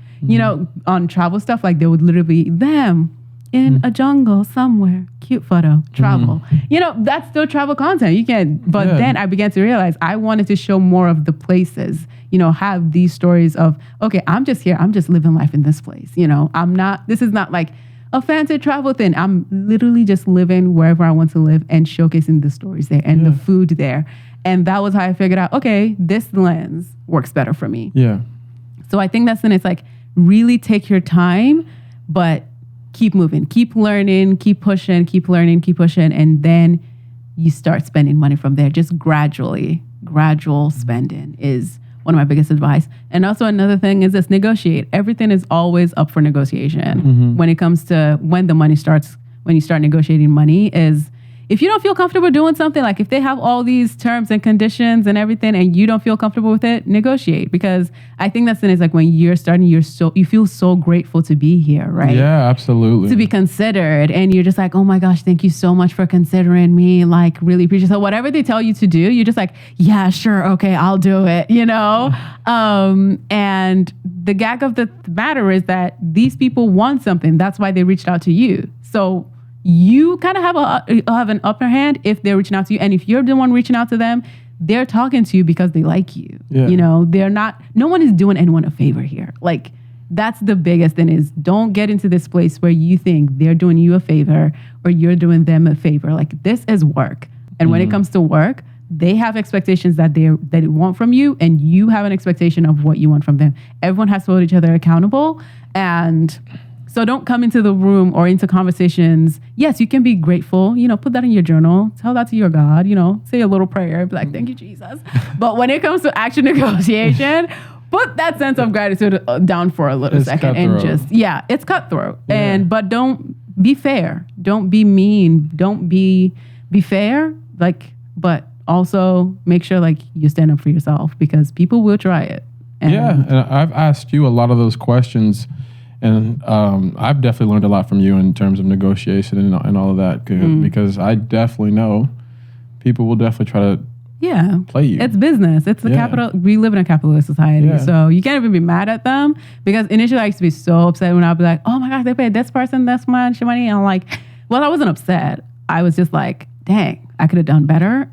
on travel stuff. Like they would literally be them in a jungle somewhere, cute photo, travel. That's still travel content. You can't, but then I began to realize I wanted to show more of the places, have these stories of, okay, I'm just here, I'm just living life in this place. This is not like a fancy travel thing. I'm literally just living wherever I want to live and showcasing the stories there and the food there. And that was how I figured out, okay, this lens works better for me. Yeah. So I think that's when it's like, really take your time, but keep moving, keep learning, keep pushing, keep learning, keep pushing. And then you start spending money from there. Just gradual spending is one of my biggest advice. And also another thing is this: negotiate. Everything is always up for negotiation. When it comes to when you start negotiating money, is if you don't feel comfortable doing something, like if they have all these terms and conditions and everything and you don't feel comfortable with it, negotiate. Because I think that's the thing, is like when you're starting, you feel so grateful to be here, right? Yeah, absolutely. To be considered. And you're just like, oh my gosh, thank you so much for considering me. Like, really appreciate it. So whatever they tell you to do, you're just like, yeah, sure. Okay, I'll do it, And the gag of the matter is that these people want something. That's why they reached out to you. So you kind of have an upper hand if they're reaching out to you. And if you're the one reaching out to them, they're talking to you because they like you. Yeah. They're not, no one is doing anyone a favor here. Like, that's the biggest thing, is don't get into this place where you think they're doing you a favor or you're doing them a favor. Like, this is work. And when it comes to work, they have expectations that they want from you, and you have an expectation of what you want from them. Everyone has to hold each other accountable. And so don't come into the room or into conversations. Yes, you can be grateful, put that in your journal, tell that to your God, say a little prayer, be like, thank you, Jesus. But when it comes to action negotiation, put that sense of gratitude down for a little second and just, it's cutthroat. Yeah. But don't be fair. Don't be mean. Don't be fair. But also make sure you stand up for yourself, because people will try it. And I've asked you a lot of those questions. And I've definitely learned a lot from you in terms of negotiation and all of that, because I definitely know people will definitely try to play you. It's business. It's the capital. We live in a capitalist society, so you can't even be mad at them. Because initially I used to be so upset when I'd be like, oh my gosh, they paid this person this much money. And I'm like, well, I wasn't upset. I was just like, dang, I could have done better.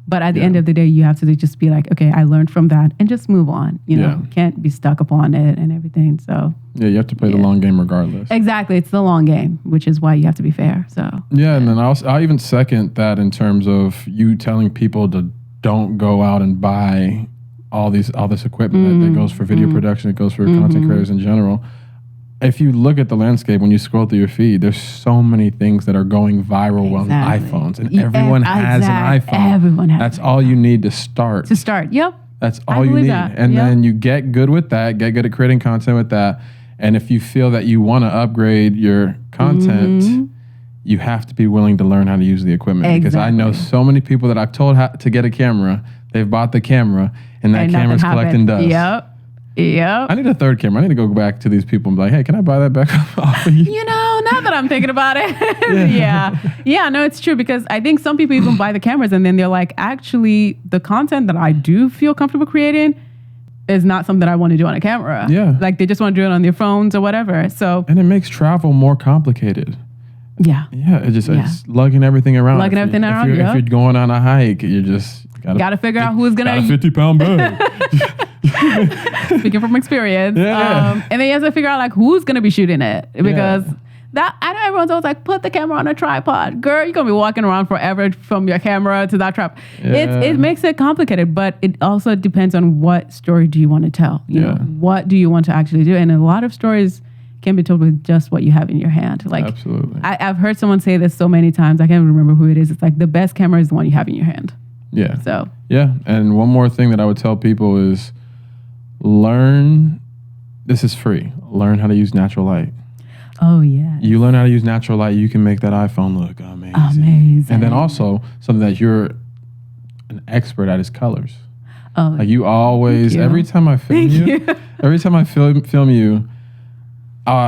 But at the end of the day, you have to just be like, okay, I learned from that and just move on. You know, can't be stuck upon it and everything. So you have to play the long game regardless. Exactly. It's the long game, which is why you have to be fair. So and then I'll even second that in terms of you telling people to don't go out and buy all this equipment that goes for video production, it goes for content creators in general. If you look at the landscape, when you scroll through your feed, there's so many things that are going viral on iPhones, and everyone has an iPhone. Everyone has. That's all you need to start. Yep. That's all you need. And then you get good with that, get good at creating content with that. And if you feel that you want to upgrade your content, you have to be willing to learn how to use the equipment. Because I know so many people that I've told to get a camera, they've bought the camera, and that camera's collecting dust. Yep. I need a third camera. I need to go back to these people and be like, hey, can I buy that back off of you? You know, now that I'm thinking about it. No, it's true, because I think some people even buy the cameras and then they're like, actually, the content that I do feel comfortable creating is not something that I want to do on a camera. Yeah. Like they just want to do it on their phones or whatever. So and it makes travel more complicated. Yeah. It's lugging everything around. If you're going on a hike, you just gotta figure out who's gonna 50-pound bag. Speaking from experience. And then you have to figure out like who's gonna be shooting it, because I know everyone's always like, put the camera on a tripod. Girl, you're gonna be walking around forever from your camera to that tripod. It makes it complicated, but it also depends on what story do you want to tell. You know, what do you want to actually do? And a lot of stories can be told with just what you have in your hand. Like, absolutely. I've heard someone say this so many times, I can't remember who it is. It's like the best camera is the one you have in your hand. Yeah. So and one more thing that I would tell people is learn. This is free. Learn how to use natural light. Oh yeah. You learn how to use natural light, you can make that iPhone look amazing. And then also something that you're an expert at is colors. Oh, like you always. Every time I film you,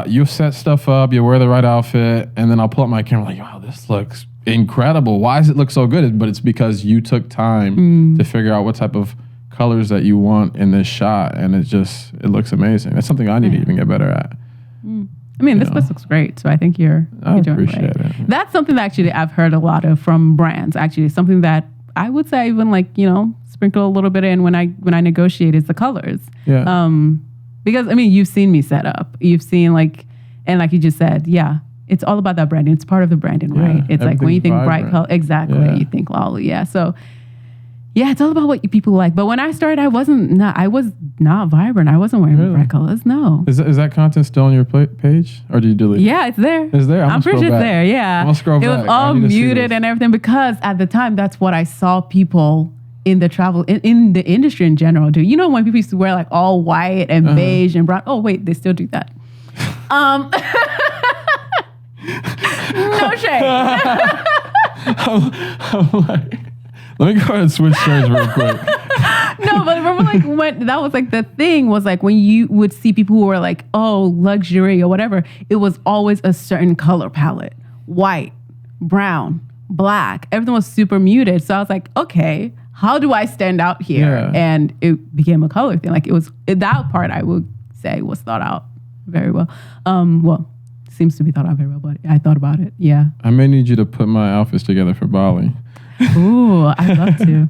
you'll set stuff up, you'll wear the right outfit, and then I'll pull up my camera like, wow, this looks incredible. Why does it look so good? But it's because you took time to figure out what type of colors that you want in this shot, and it looks amazing. That's something I need to even get better at. I mean, this looks great, so I think you're doing appreciate great. it. That's something that actually I've heard a lot of from brands. Actually, something that I would say even like, you know, sprinkle a little bit in when I negotiate is the colors. Yeah. Because I mean, you've seen me set up. You've seen like you just said, it's all about that branding. It's part of the branding, right? It's like when you think bright color, exactly. You think Laolu, So it's all about what people like. But when I started, I was not vibrant. I wasn't wearing bright colors. No. Is that content still on your page, or did you delete it? Yeah, it's there. It's there. I'm pretty sure it's there. Yeah. I'm gonna scroll back. It was all muted and everything, because at the time that's what I saw people in the travel in the industry in general do. You know, when people used to wear like all white and beige and brown. Oh wait, they still do that. No shade. I'm like, let me go ahead and switch shirts real quick. No, but remember like when that was like the thing was like when you would see people who were like, oh, luxury or whatever, it was always a certain color palette. White, brown, black. Everything was super muted. So I was like, okay, how do I stand out here? Yeah. And it became a color thing. Like that part I would say was thought out very well. Seems to be thought out very well, but I thought about it. Yeah. I may need you to put my outfits together for Bali. Ooh, I'd love to.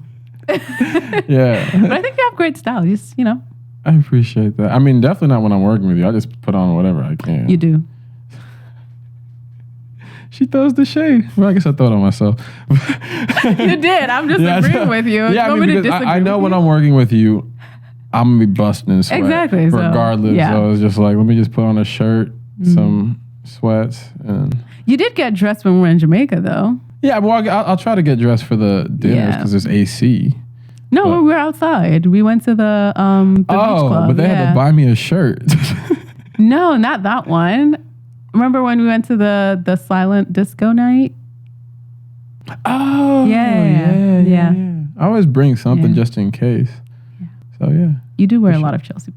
Yeah. But I think you have great style. Just, you know. I appreciate that. I mean, definitely not when I'm working with you. I just put on whatever I can. You do. She throws the shade. Well, I guess I throw it on myself. You did. I'm just agreeing with you. Yeah, I know when I'm working with you, I'm going to be busting in sweat. Exactly. Regardless. So it's just like, let me just put on a shirt, some sweats. And you did get dressed when we were in Jamaica, though. Yeah, well, I'll try to get dressed for the dinners because there's AC. No, we were outside. We went to the beach club. But they had to buy me a shirt. No, not that one. Remember when we went to the silent disco night? Oh, yeah. I always bring something just in case. Yeah. So, yeah. You do wear a lot of Chelsea.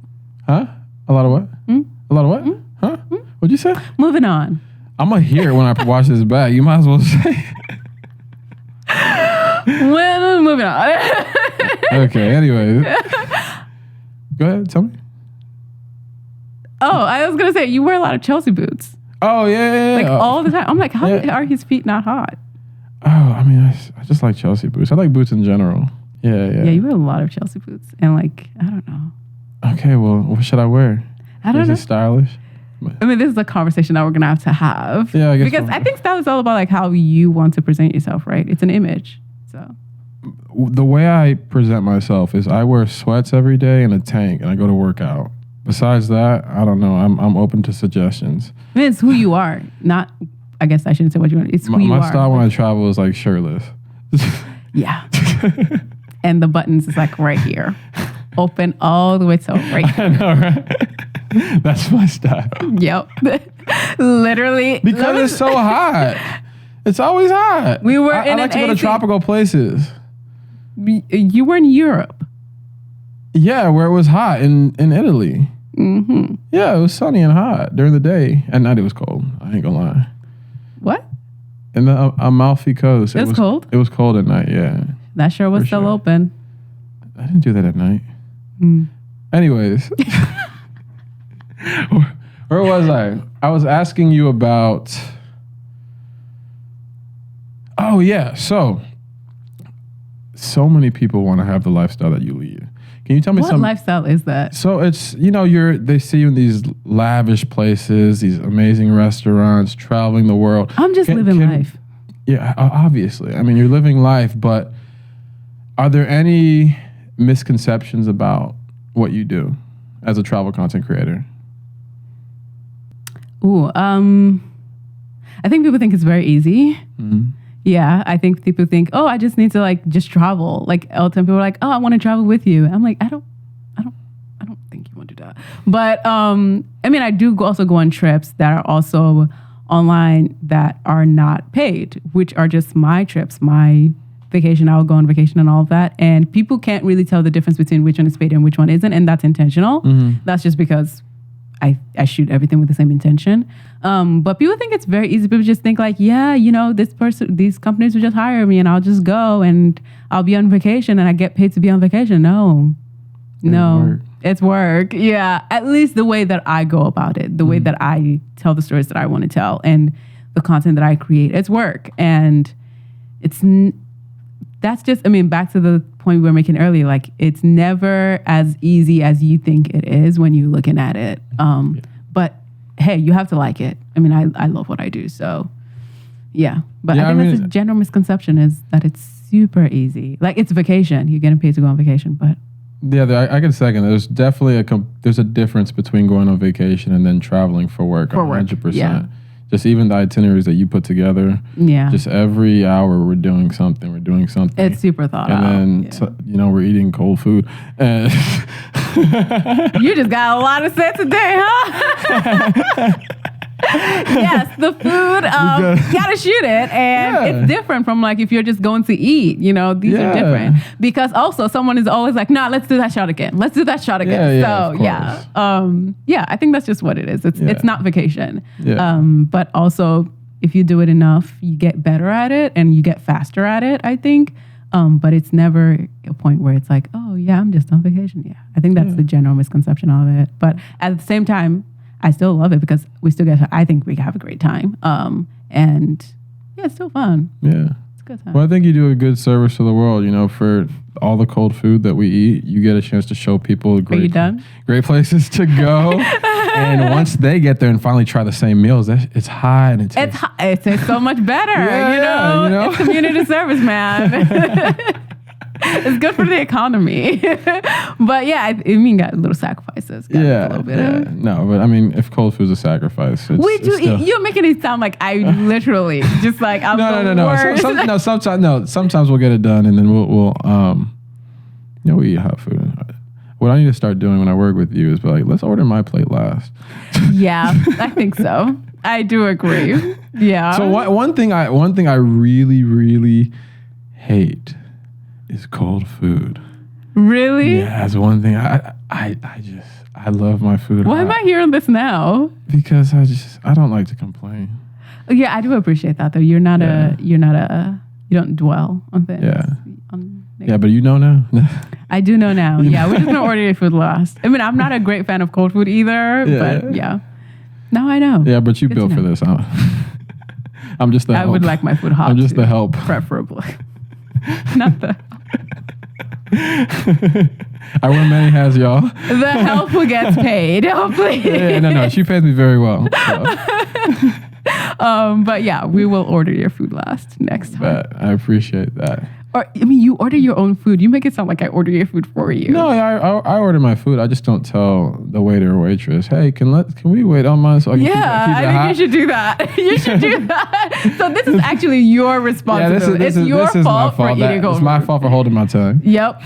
Huh? A lot of what? A lot of what? Huh? What'd you say? Moving on. I'm going to hear it when I watch this back. You might as well say Well, moving on. Okay, anyway. Go ahead, tell me. Oh, I was going to say, you wear a lot of Chelsea boots. Oh, yeah. Like all the time. I'm like, how are his feet not hot? Oh, I mean, I just like Chelsea boots. I like boots in general. Yeah. Yeah, you wear a lot of Chelsea boots. And like, I don't know. Okay, well, what should I wear? I don't know. Is it stylish? I mean, this is a conversation that we're going to have. Yeah, I guess Because so. I think style is all about like how you want to present yourself, right? It's an image. So The way I present myself is I wear sweats every day and a tank, and I go to work out. Besides that, I don't know. I'm open to suggestions. I mean, it's who you are. Not, I guess I shouldn't say what you want. It's who you are. My style when I travel is like shirtless. Yeah. And the buttons is like right here. Open all the way to right here. I know, right? That's my style. Yep. Literally. Because it's so hot. It's always hot. We were I in like an to go to AC. tropical places. You were in Europe. Yeah, where it was hot in Italy. Mm-hmm. Yeah, it was sunny and hot during the day. At night it was cold. I ain't gonna lie. What? In the Amalfi Coast. It was cold? It was cold at night, yeah. That sure was For still sure. open. I didn't do that at night. Mm. Anyways. Where was I? I was asking you about... Oh, yeah. So many people want to have the lifestyle that you lead. Can you tell me What lifestyle is that? So it's, they see you in these lavish places, these amazing restaurants, traveling the world. I'm just living life. Yeah, obviously. I mean, you're living life, but are there any misconceptions about what you do as a travel content creator? Ooh, I think people think it's very easy. Mm-hmm. Yeah, I think people think, oh, I just need to like just travel. Like all the time people are like, oh, I want to travel with you. I'm like, I don't think you want to do that. But I mean, I do also go on trips that are also online that are not paid, which are just my trips, my vacation. I'll go on vacation and all of that. And people can't really tell the difference between which one is paid and which one isn't. And that's intentional. Mm-hmm. That's just because I shoot everything with the same intention. But people think it's very easy. People just think like, yeah, these companies will just hire me and I'll just go and I'll be on vacation and I get paid to be on vacation. No, it's work. Yeah. At least the way that I go about it, the way that I tell the stories that I want to tell and the content that I create, it's work. And that's just, I mean, back to the point we were making earlier, like it's never as easy as you think it is when you're looking at it. But hey, you have to like it. I mean, I love what I do. So yeah, but I think that's a general misconception is that it's super easy. Like it's vacation. You're getting paid to go on vacation, but yeah, I get a second. There's definitely there's a difference between going on vacation and then traveling for work. 100%. Yeah. Just even the itineraries that you put together. Yeah. Just every hour we're doing something. It's super thought out. And then, we're eating cold food. And you just got a lot of set today, huh? Yes, the food, you gotta shoot it. And it's different from like if you're just going to eat, these are different. Because also someone is always like, nah, let's do that shot again. I think that's just what it is. It's not vacation. Yeah. But also if you do it enough, you get better at it and you get faster at it, I think. But it's never a point where it's like, oh yeah, I'm just on vacation. Yeah. I think that's the general misconception of it. But at the same time, I still love it because we still I think we have a great time. And yeah, it's still fun. Yeah. It's a good time. Well, I think you do a good service to the world, for all the cold food that we eat, you get a chance to show people great places to go. And once they get there and finally try the same meals, it's high and it tastes so much better. It's community service, man. It's good for the economy. But yeah, I mean, got little sacrifices. A little bit No, but I mean, if cold food's a sacrifice, you're making it sound like I literally just like I'm No. Sometimes we'll get it done, and then we'll eat hot food. What I need to start doing when I work with you is be like, let's order my plate last. Yeah, I think so. I do agree. Yeah. So one thing I really, really hate is cold food. Really? Yeah, that's one thing. I love my food. Why am I hearing this now? Because I don't like to complain. Yeah, I do appreciate that though. You don't dwell on things. Yeah. Yeah, but you know now. I do know now. Yeah, we're just gonna order your food last. I mean, I'm not a great fan of cold food either, but yeah. Now I know. Yeah, but you built for this, huh? I'm just the I help. would like my food hot. I'm just too, the help. preferably. Not the. I wear many hats, y'all. The help who gets paid. Hopefully. Yeah, no, she pays me very well. So. But yeah, we will order your food last next time. But I appreciate that. Or I mean, you order your own food. You make it sound like I order your food for you. No, I order my food. I just don't tell the waiter or waitress, hey, can we wait on mine so I can keep it I hot? think you should do that. You should do that. So this is actually your responsibility. It's your fault for eating home. It's my fault for holding my tongue. Yep,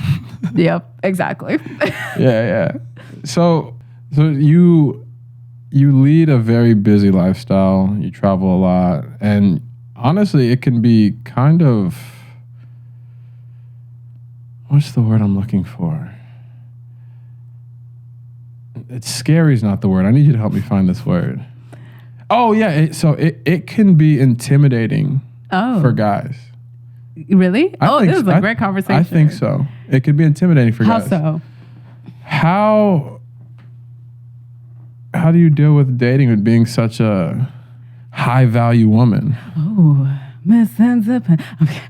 exactly. Yeah. So you lead a very busy lifestyle. You travel a lot, and honestly, it can be kind of, what's the word I'm looking for? It's scary is not the word. I need you to help me find this word. Oh yeah, it can be intimidating for guys. Really? This is a great conversation. I think so. It could be intimidating for guys. How so? How do you deal with dating with being such a high value woman? Oh, Miss Sensitive. Okay.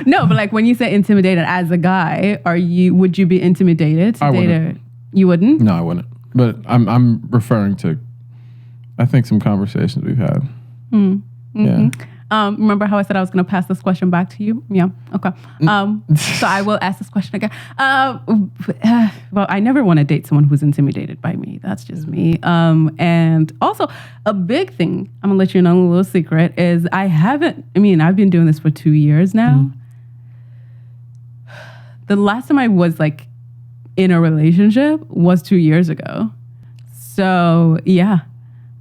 No, but like when you say intimidated as a guy, would you be intimidated to I date wouldn't. You wouldn't? No, I wouldn't. But I'm referring to, I think, some conversations we've had. Yeah. Remember how I said I was going to pass this question back to you? Yeah. Okay. So I will ask this question again. Well, I never want to date someone who's intimidated by me. That's just me. And also a big thing, I'm going to let you know a little secret, is I've been doing this for 2 years now. The last time I was like in a relationship was 2 years ago. So yeah.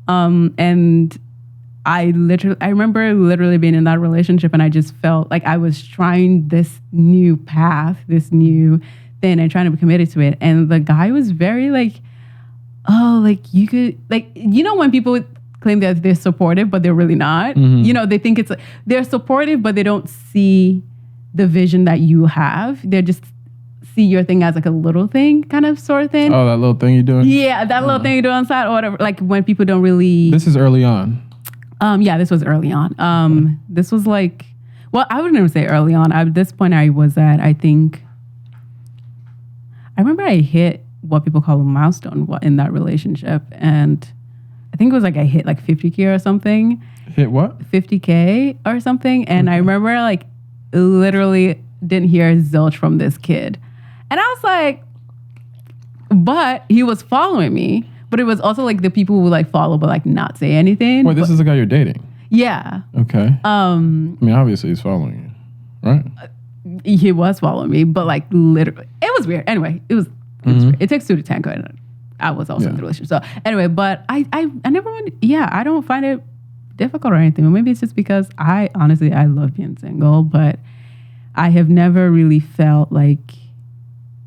And I remember literally being in that relationship and I just felt like I was trying this new path, this new thing and trying to be committed to it. And the guy was very like, oh, like you could, like, you know, when people claim that they're supportive, but they're really not, you know, they think they're supportive, but they don't see the vision that you have. They just see your thing as like a little thing kind of sort of thing. Oh, that little thing you're doing? Yeah, that little thing you do on the side or whatever. Like when people don't really. This is early on. Yeah, this was early on. This was like, well, I wouldn't even say early on. At this point, I was at, I remember I hit what people call a milestone in that relationship. And I think it was like I hit like 50K or something. Hit what? 50K or something. And I remember like literally didn't hear zilch from this kid. And I was like, but he was following me. But it was also like the people who like follow but like not say anything. Wait, this is the guy you're dating? Yeah. Okay. I mean, obviously he's following you, right? He was following me, but like literally, it was weird. Anyway, it was weird. It takes two to tango, and I was also in the relationship. So anyway, but I never want. Yeah, I don't find it difficult or anything. Maybe it's just because I love being single, but I have never really felt like,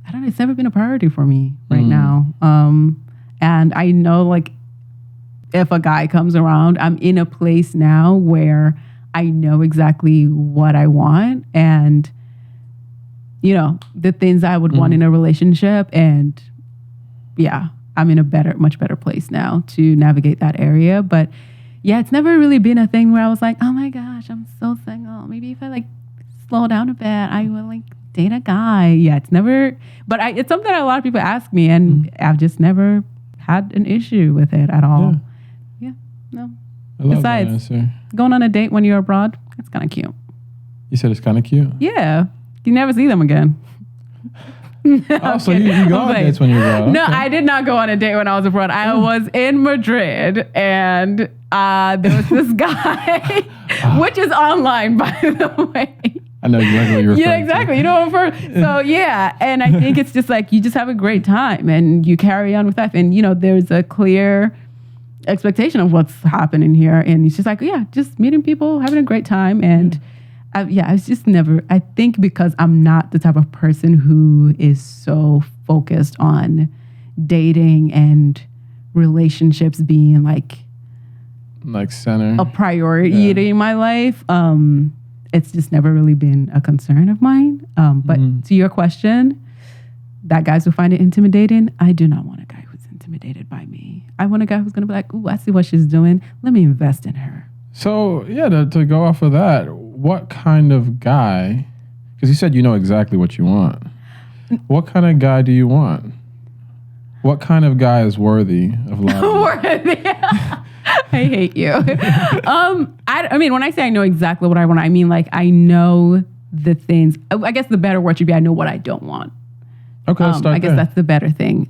I don't know. It's never been a priority for me right now. And I know like if a guy comes around, I'm in a place now where I know exactly what I want and, you know, the things I would want in a relationship. And yeah, I'm in a much better place now to navigate that area. But yeah, it's never really been a thing where I was like, oh my gosh, I'm so single. Maybe if I like slow down a bit, I will like date a guy. Yeah, it's never, but it's something that a lot of people ask me and I've just never had an issue with it at all. Yeah, no. Besides, going on a date when you're abroad, it's kind of cute. You said it's kind of cute? Yeah. You never see them again. Oh, so you go on dates when you're abroad? No, I did not go on a date when I was abroad. I was in Madrid and there was this guy, which is online, by the way. I know exactly what you're referring to. Yeah, exactly. You know what I'm referring. So yeah, and I think it's just like you just have a great time and you carry on with life, and you know there's a clear expectation of what's happening here, and it's just like just meeting people, having a great time, and it's just never. I think because I'm not the type of person who is so focused on dating and relationships being like center a priority in my life. It's just never really been a concern of mine. But to your question, that guys who find it intimidating, I do not want a guy who's intimidated by me. I want a guy who's going to be like, ooh, I see what she's doing. Let me invest in her. So yeah, to go off of that, what kind of guy? Because you said you know exactly what you want. What kind of guy do you want? What kind of guy is worthy of love? Worthy. I hate you. I mean, when I say I know exactly what I want, I mean like I know the things. I guess the better word should be I know what I don't want. Okay, let's start I guess there. that's the better thing.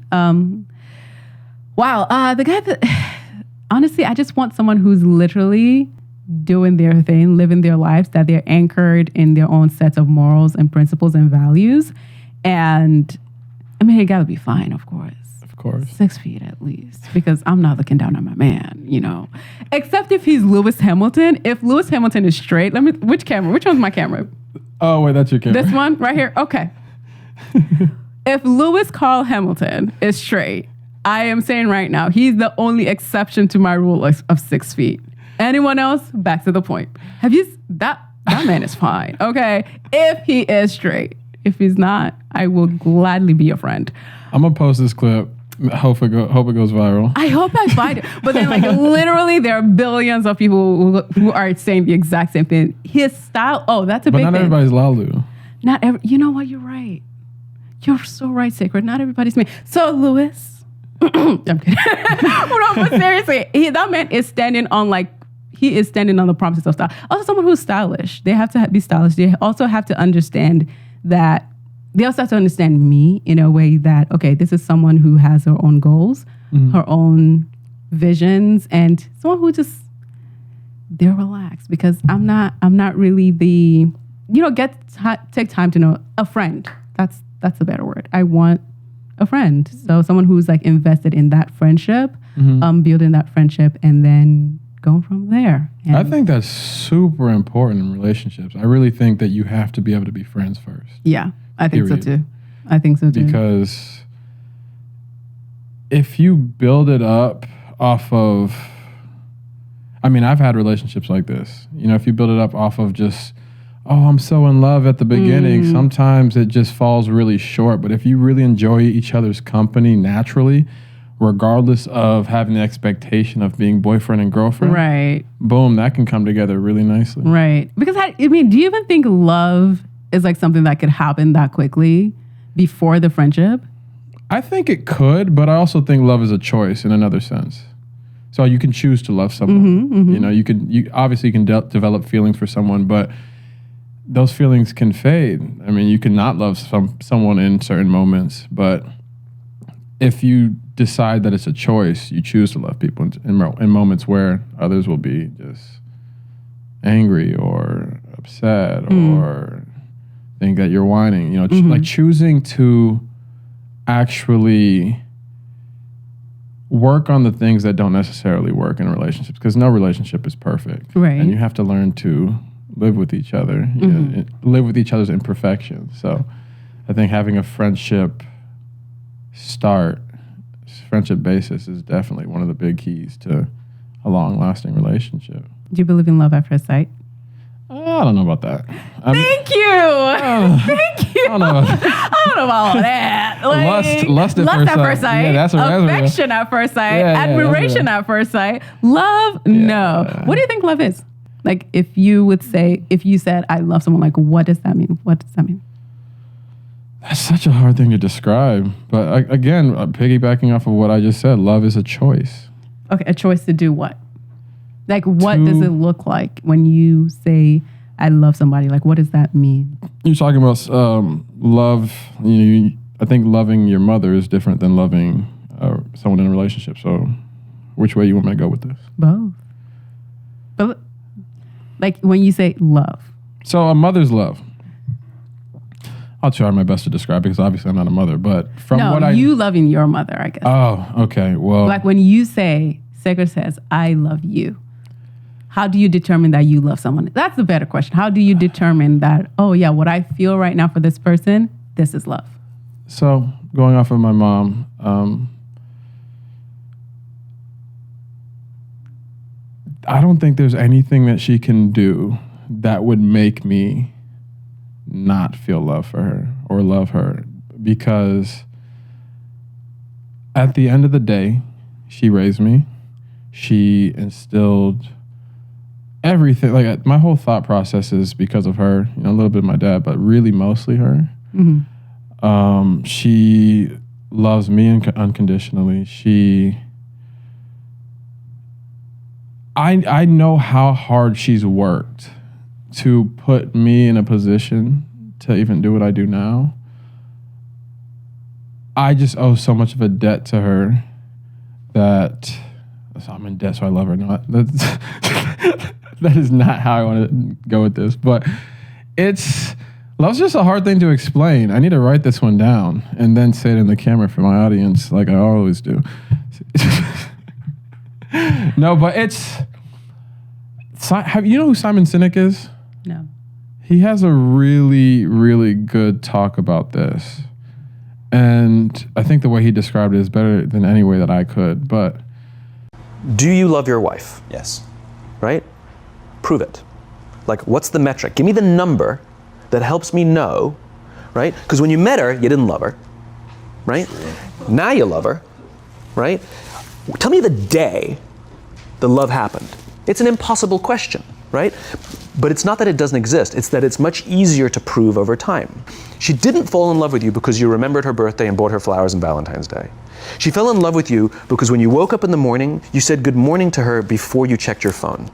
Wow, the guy that honestly, I just want someone who's literally doing their thing, living their lives, that they're anchored in their own sets of morals and principles and values. And I mean, it gotta be fine, of course. Of course. 6 feet at least, because I'm not looking down on my man, you know. Except if he's Lewis Hamilton. If Lewis Hamilton is straight, which camera? Which one's my camera? Oh wait, that's your camera. This one right here? Okay. If Lewis Carl Hamilton is straight, I am saying right now, he's the only exception to my rule of 6 feet. Anyone else, back to the point. That man is fine, okay? If he is straight. If he's not, I will gladly be a friend. I'm gonna post this clip. Hope it goes viral. I hope I find it. But then, like, literally, there are billions of people who are saying the exact same thing. His style, that's a big thing. But not everybody's Laolu. You know what? You're right. You're so right, Sacred. Not everybody's me. So, Lewis, I'm kidding. No, but seriously, that man is standing on the promises of style. Also, someone who's stylish. They have to be stylish. They also have to understand that. They also have to understand me in a way that, okay, this is someone who has her own goals, her own visions, and someone who they're relaxed, because I'm not really the, take time to know a friend. That's a better word. I want a friend. So someone who's like invested in that friendship, building that friendship, and then going from there. And I think that's super important in relationships. I really think that you have to be able to be friends first. Yeah, I think Period. so too. I think so too. Because if you build it up off of, I mean, I've had relationships like this. If you build it up off of just, I'm so in love at the beginning, sometimes it just falls really short. But if you really enjoy each other's company naturally, regardless of having the expectation of being boyfriend and girlfriend, right? Boom, that can come together really nicely. Right. Because do you even think love is like something that could happen that quickly before the friendship? I think it could, but I also think love is a choice in another sense. So you can choose to love someone. You obviously can develop feelings for someone, but those feelings can fade. I mean, you can not love someone in certain moments, but if you decide that it's a choice, you choose to love people in moments where others will be just angry or upset or think that you're whining. Like choosing to actually work on the things that don't necessarily work in relationships, because no relationship is perfect. Right. And you have to learn to live with each other, live with each other's imperfections. So I think having a friendship basis is definitely one of the big keys to a long-lasting relationship. Do you believe in love at first sight? I don't know about that. Thank you. Thank you. I don't know. I don't know about all that. Lust at first sight. Yeah, that's affection at first sight. Admiration at first sight. Love? Yeah. No. What do you think love is? Like, if you said, I love someone, like, what does that mean? What does that mean? That's such a hard thing to describe. But again, piggybacking off of what I just said, love is a choice. Okay, a choice to do what? Like, what does it look like when you say, I love somebody? Like, what does that mean? You're talking about love. I think loving your mother is different than loving someone in a relationship. So which way you want me to go with this? Both. But, like, when you say love. So a mother's love. I'll try my best to describe it, because obviously I'm not a mother. But you loving your mother, I guess. Oh, okay. Well. Like, when you say, Sacred says, I love you. How do you determine that you love someone? That's the better question. How do you determine that, what I feel right now for this person, this is love? So going off of my mom, I don't think there's anything that she can do that would make me not feel love for her or love her, because at the end of the day, she raised me. She instilled everything, like my whole thought process is because of her, a little bit of my dad, but really mostly her. She loves me unconditionally. I know how hard she's worked to put me in a position to even do what I do now. I just owe so much of a debt to her that I'm in debt, so I love her. Not that is not how I want to go with this, but love's just a hard thing to explain. I need to write this one down and then say it in the camera for my audience, like I always do. No, but you know who Simon Sinek is? No. He has a really, really good talk about this. And I think the way he described it is better than any way that I could. But do you love your wife? Yes. Right? Prove it. Like, what's the metric? Give me the number that helps me know, right? Because when you met her, you didn't love her, right? Sure. Now you love her, right? Tell me the day the love happened. It's an impossible question, right? But it's not that it doesn't exist, it's that it's much easier to prove over time. She didn't fall in love with you because you remembered her birthday and bought her flowers on Valentine's Day. She fell in love with you because when you woke up in the morning, you said good morning to her before you checked your phone.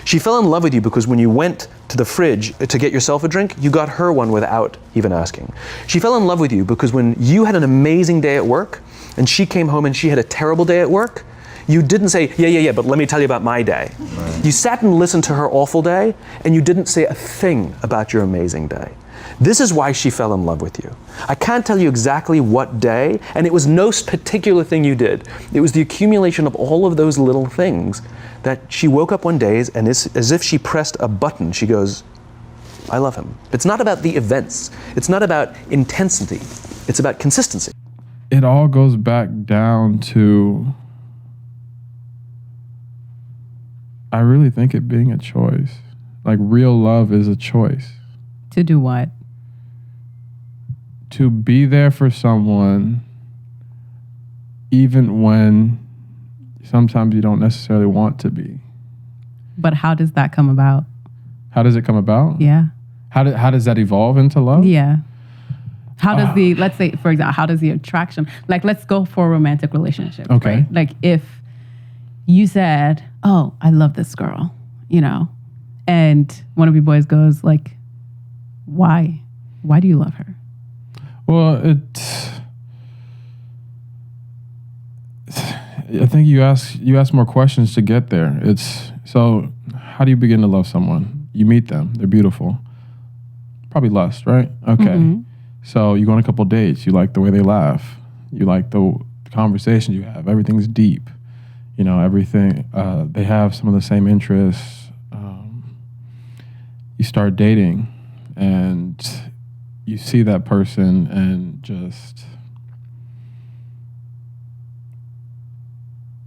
She fell in love with you because when you went to the fridge to get yourself a drink, you got her one without even asking. She fell in love with you because when you had an amazing day at work and she came home and she had a terrible day at work, you didn't say, yeah, but let me tell you about my day. Right. You sat and listened to her awful day, and you didn't say a thing about your amazing day. This is why she fell in love with you. I can't tell you exactly what day, and it was no particular thing you did. It was the accumulation of all of those little things that she woke up one day and as if she pressed a button, she goes, I love him. It's not about the events. It's not about intensity. It's about consistency. It all goes back down to, I really think it being a choice. Like, real love is a choice. To do what? To be there for someone even when sometimes you don't necessarily want to be. But how does that come about? How does it come about? Yeah. How does that evolve into love? Yeah. How does let's say, for example, how does the attraction, like, let's go for a romantic relationship. Okay. Right? Like, if you said, oh, I love this girl, and one of you boys goes, like, why? Why do you love her? Well, I think you ask more questions to get there. So how do you begin to love someone? You meet them, they're beautiful. Probably lust, right? Okay. Mm-hmm. So you go on a couple dates, you like the way they laugh, you like the conversation you have, everything's deep. Everything, they have some of the same interests. You start dating and you see that person and just,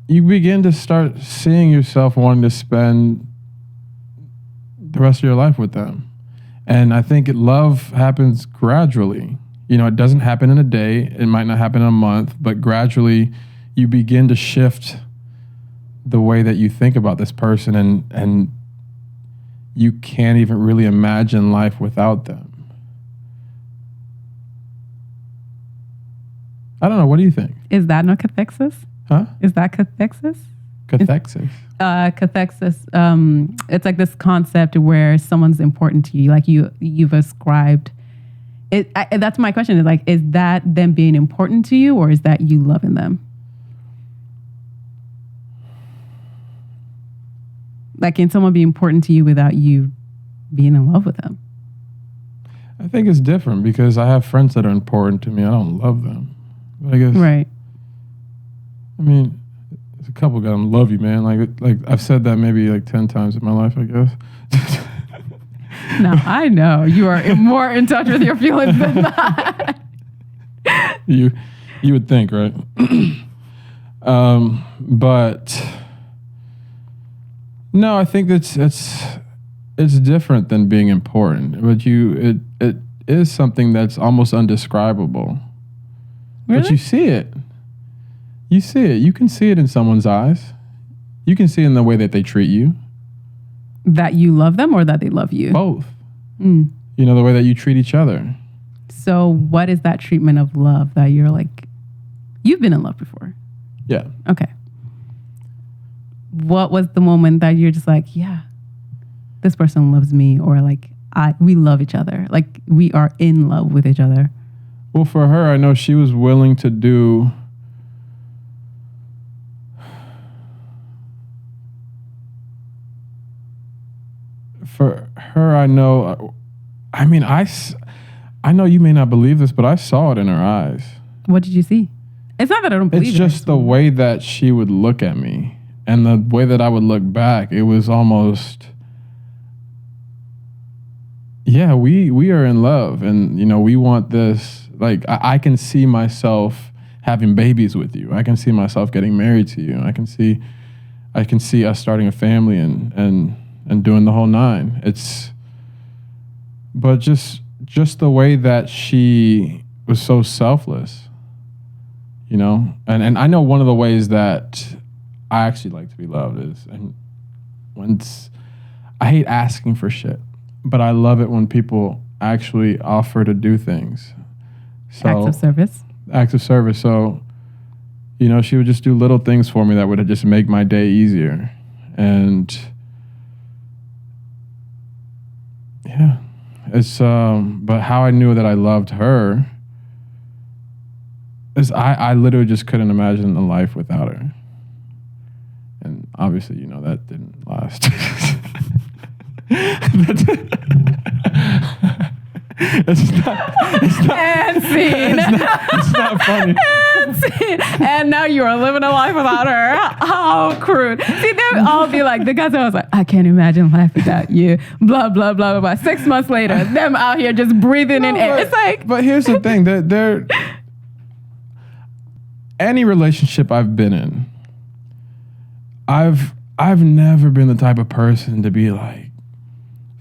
you begin to start seeing yourself wanting to spend the rest of your life with them. And I think love happens gradually. It doesn't happen in a day. It might not happen in a month, but gradually you begin to shift the way that you think about this person, and you can't even really imagine life without them. I don't know. What do you think? Is that not cathexis? Huh? Is that cathexis? Cathexis? Cathexis, it's like this concept where someone's important to you, like you've ascribed. That's my question, is like, is that them being important to you, or is that you loving them? Like, can someone be important to you without you being in love with them? I think it's different because I have friends that are important to me. I don't love them. But I guess, right. I mean, there's a couple guys love you, man. Like I've said that maybe like 10 times in my life, I guess. Now, I know you are more in touch with your feelings than that. You would think, right? But no, I think it's different than being important. But it is something that's almost undescribable. Really? But you see it. You see it. You can see it in someone's eyes. You can see it in the way that they treat you. That you love them or that they love you? Both. You know, the way that you treat each other. So what is that treatment of love that you're like, you've been in love before? Yeah. Okay. What was the moment that you're just like, yeah, this person loves me, or like we love each other, like we are in love with each other? Well, for her, I know she was willing to do for her, I know, I mean, I know you may not believe this, but I saw it in her eyes. What did you see? It's not that I don't believe it. It's just the way that she would look at me and the way that I would look back. It was almost, yeah, we are in love, and, you know, we want this. Like, I can see myself having babies with you. I can see myself getting married to you. I can see us starting a family and doing the whole nine. But just the way that she was so selfless, you know? And I know one of the ways that I actually like to be loved is, and I hate asking for shit, but I love it when people actually offer to do things. So, acts of service. Acts of service. So, you know, she would just do little things for me that would just make my day easier. And yeah, it's, but how I knew that I loved her is I literally just couldn't imagine a life without her. And obviously, you know, that didn't last. It's not funny. And now you are living a life without her. How crude. See, they'll all be like, the guys are always like, I can't imagine life without you. Blah, blah, blah, blah, blah. 6 months later, them out here just breathing in air. It's like. But here's the thing. Any relationship I've been in, I've never been the type of person to be like,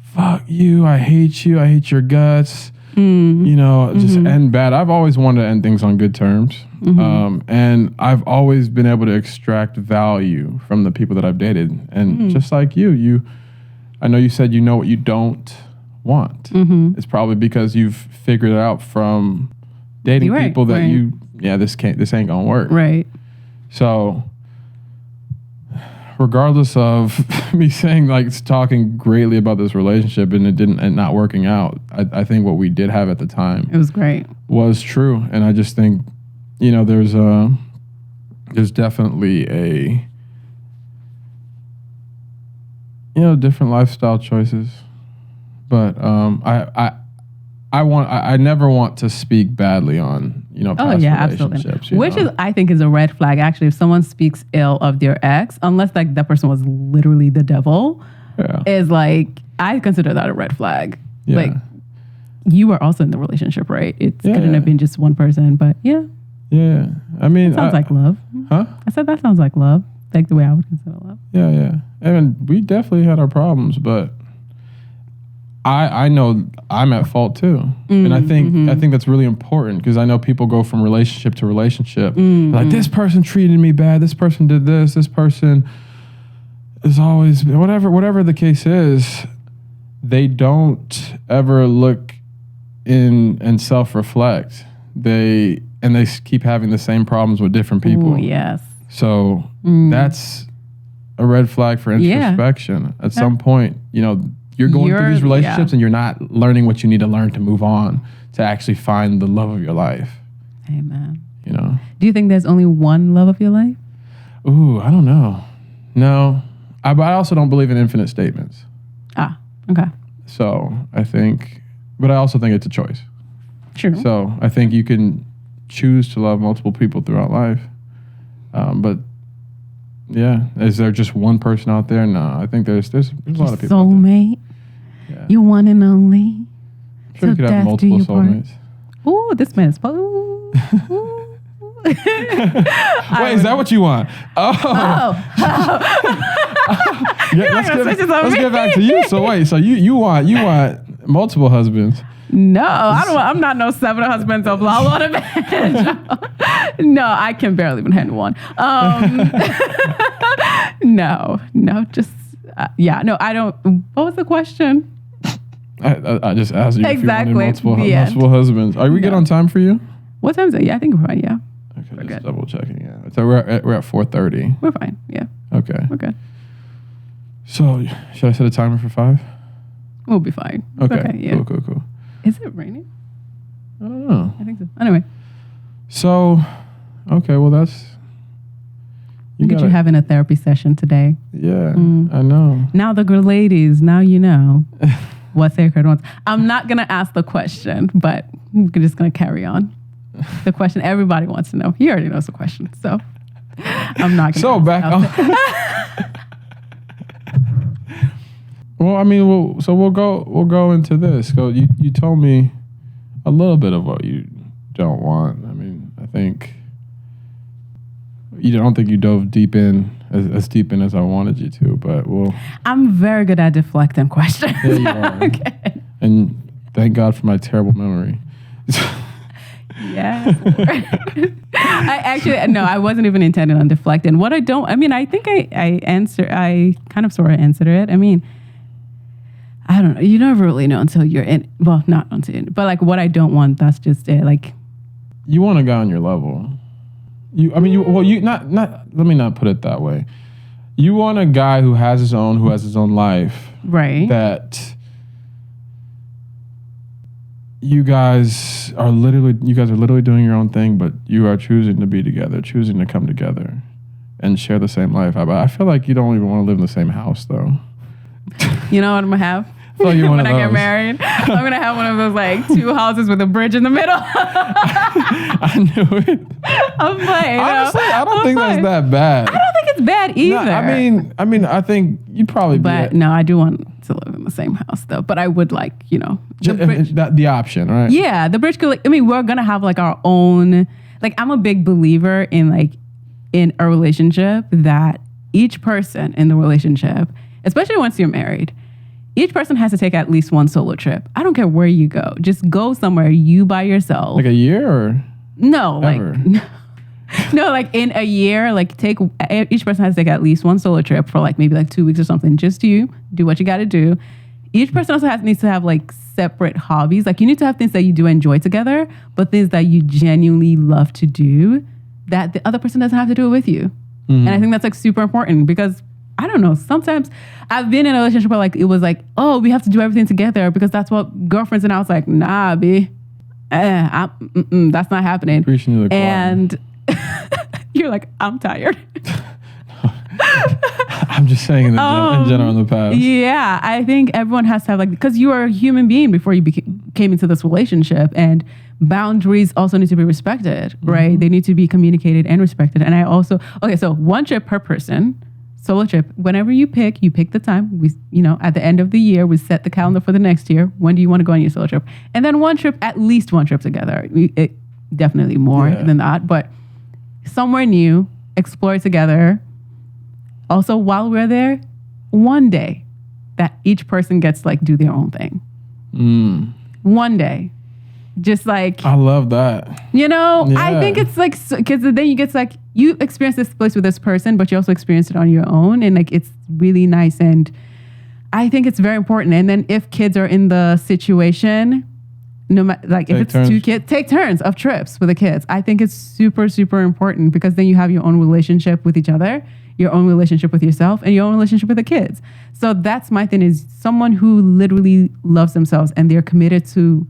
fuck you, I hate your guts, you know, just end bad. I've always wanted to end things on good terms. And I've always been able to extract value from the people that I've dated. And just like you, I know you said you know what you don't want. It's probably because you've figured it out from dating people that this ain't gonna work. Right. So regardless of me saying, like, talking greatly about this relationship and not working out, I think what we did have at the time, it was great, was true. And I just think, you know, there's definitely a, you know, different lifestyle choices, but I never want to speak badly on, you know, past relationships. Absolutely. Which is, I think, is a red flag. Actually, if someone speaks ill of their ex, unless like that person was literally the devil, is like, I consider that a red flag. Yeah. Like, you were also in the relationship, right? It couldn't have been just one person, but yeah. Yeah. I mean, that sounds like love. Huh? I said that sounds like love. Like the way I would consider love. Yeah, yeah. And we definitely had our problems, but I know I'm at fault too. And I think that's really important, because I know people go from relationship to relationship. Like, this person treated me bad, this person did this person is always, whatever the case is, they don't ever look in and self-reflect. They keep having the same problems with different people. Ooh, yes. So that's a red flag for introspection. At some point, you know, you're going through these relationships and you're not learning what you need to learn to move on, to actually find the love of your life. Amen. You know? Do you think there's only one love of your life? Ooh, I don't know. No. But I also don't believe in infinite statements. Ah, okay. So but I also think it's a choice. True. So I think you can choose to love multiple people throughout life. But yeah, is there just one person out there? No, I think there's a lot of people. Soulmate. Yeah. You one and only. I'm sure you could have multiple soulmates. Ooh, this man's Wait, is that what you want? Oh. Yeah, let's get back to you. So wait, so you want multiple husbands? No, I'm not no 7 husbands of Laolu Onabanjo. No, I can barely even handle one. No, just Yeah, no, I don't. What was the question? I just asked you Exactly. if you wanted The end. multiple husbands. Are we good on time for you? What time is it? Yeah, I think we're fine. Yeah, Okay, just good. double checking. Yeah, so we're at 4:30. we're fine. Yeah, Okay. we're good. So should I set a timer for 5? We'll be fine. Okay. Yeah. Cool. Is it raining? I don't know. I think so. Anyway, So, okay, well that's. look at gotta- you having a therapy session today. Yeah, I know. Now the good ladies, now you know what sacred wants. I'm not gonna ask the question, but I'm just gonna carry on. The question everybody wants to know. He already knows the question, so I'm not gonna. So ask back out on. Well, I mean, we'll go into this. So you told me a little bit of what you don't want. I mean, I think you don't think you dove deep in as deep in as I wanted you to, but I'm very good at deflecting questions. there you are. Okay. And thank God for my terrible memory. Yeah. I actually, no, I wasn't even intending on deflecting. What I don't, I mean, I think I kind of sort of answered it. I mean, I don't know. You never really know until you're in, well, not until, but like what I don't want, that's just it. Like, You want a guy on your level. Let me not put it that way. You want a guy who has his own life. right. That you guys are literally doing your own thing, but you are choosing to be together, choosing to come together and share the same life. I feel like you don't even want to live in the same house though. You know what I'm gonna have? feel like you're one when of I get those. married, I'm gonna have one of those like 2 houses with a bridge in the middle. I knew it. I'm playing. Honestly, I don't think that's that bad. I don't think it's bad either. No, I mean, I think you'd probably But be no, I do want to live in the same house though. But I would like, the option, right? yeah, the bridge could like, I mean, we're gonna have like our own, like I'm a big believer in a relationship that each person in the relationship, especially once you're married, each person has to take at least one solo trip. I don't care where you go. Just go somewhere you by yourself. Like a year or No, ever? no, like in a year, like each person has to take at least one solo trip for like maybe like 2 weeks or something. Just you do what you got to do. Each person also needs to have like separate hobbies. Like you need to have things that you do enjoy together, but things that you genuinely love to do that the other person doesn't have to do it with you. And I think that's like super important because I don't know, sometimes I've been in a relationship where like it was like, oh, we have to do everything together because that's what girlfriends, and I was like, nah, B, that's not happening. Preaching to the choir. And you're like, I'm tired. I'm just saying in general in the past. Yeah, I think everyone has to have like, because you are a human being before you came into this relationship, and boundaries also need to be respected, right? They need to be communicated and respected. And I also, okay, so one trip per person, solo trip. Whenever you pick the time. We, at the end of the year, we set the calendar for the next year. When do you want to go on your solo trip? And then one trip, at least one trip together. Definitely more than that, but somewhere new, explore together. Also, while we're there, one day that each person gets to like do their own thing. One day. Just like, I love that. I Yeah. think it's like, because then you get to like, you experience this place with this person, but you also experience it on your own. And like, it's really nice. And I think it's very important. And then if kids are in the situation, no matter, like if it's turns. 2 kids, take turns of trips with the kids. I think it's super, super important because then you have your own relationship with each other, your own relationship with yourself, and your own relationship with the kids. So that's my thing, is someone who literally loves themselves and they're committed to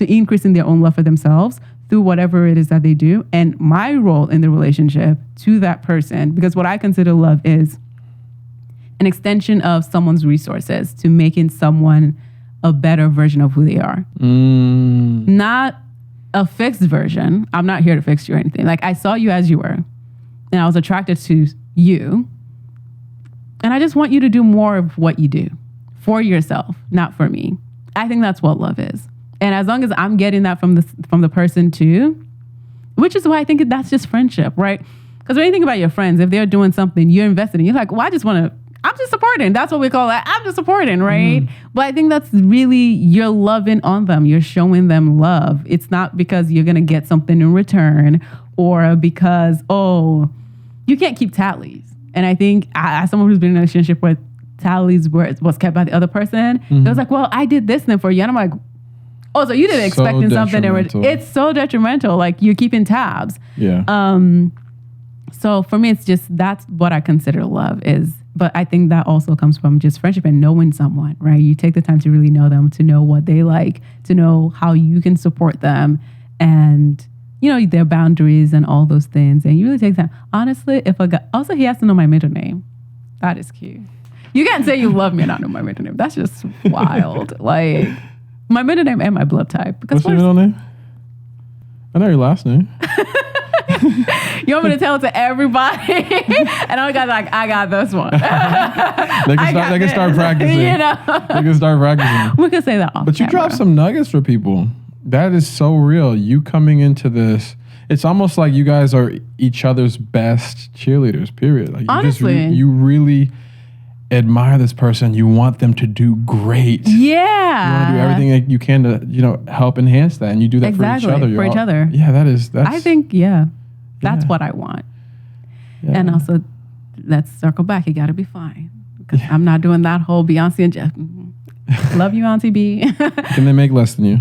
increasing their own love for themselves through whatever it is that they do. And my role in the relationship to that person, because what I consider love is an extension of someone's resources to making someone a better version of who they are. Not a fixed version. I'm not here to fix you or anything. Like I saw you as you were and I was attracted to you. And I just want you to do more of what you do for yourself, not for me. I think that's what love is. And as long as I'm getting that from the person too, which is why I think that's just friendship, right? Because when you think about your friends, if they're doing something, you're invested in, you're like, well, I'm just supporting. That's what we call it. I'm just supporting, right? But I think that's really, you're loving on them. You're showing them love. It's not because you're going to get something in return or because, you can't keep tallies. And I think as someone who's been in a relationship where tallies was kept by the other person, it was like, well, I did this then for you. And I'm like, oh, so you didn't expecting something. It's so detrimental. Like you're keeping tabs. Yeah. So for me, it's just, that's what I consider love is. But I think that also comes from just friendship and knowing someone, right? You take the time to really know them, to know what they like, to know how you can support them and, you know, their boundaries and all those things. And you really take time. Honestly, if a guy, also he has to know my middle name. That is cute. You can't say you love me and not know my middle name. That's just wild. Like my middle name and my blood type. Because what's your middle name? I know your last name. You want me to tell it to everybody? And I got this one. They can start practicing. You know? They can start practicing. We can say that off But you camera. drop some nuggets for people. That is so real. You coming into this, it's almost like you guys are each other's best cheerleaders, period. Like you honestly. you really admire this person. You want them to do great. Yeah. You want to do everything that you can to, you know, help enhance that. And you do that exactly. for each other. For each other. Yeah, that's I think, that's what I want. Yeah. And also, let's circle back. You got to be fine. Because I'm not doing that whole Beyonce and Jeff. Love you, Auntie B. Can they make less than you?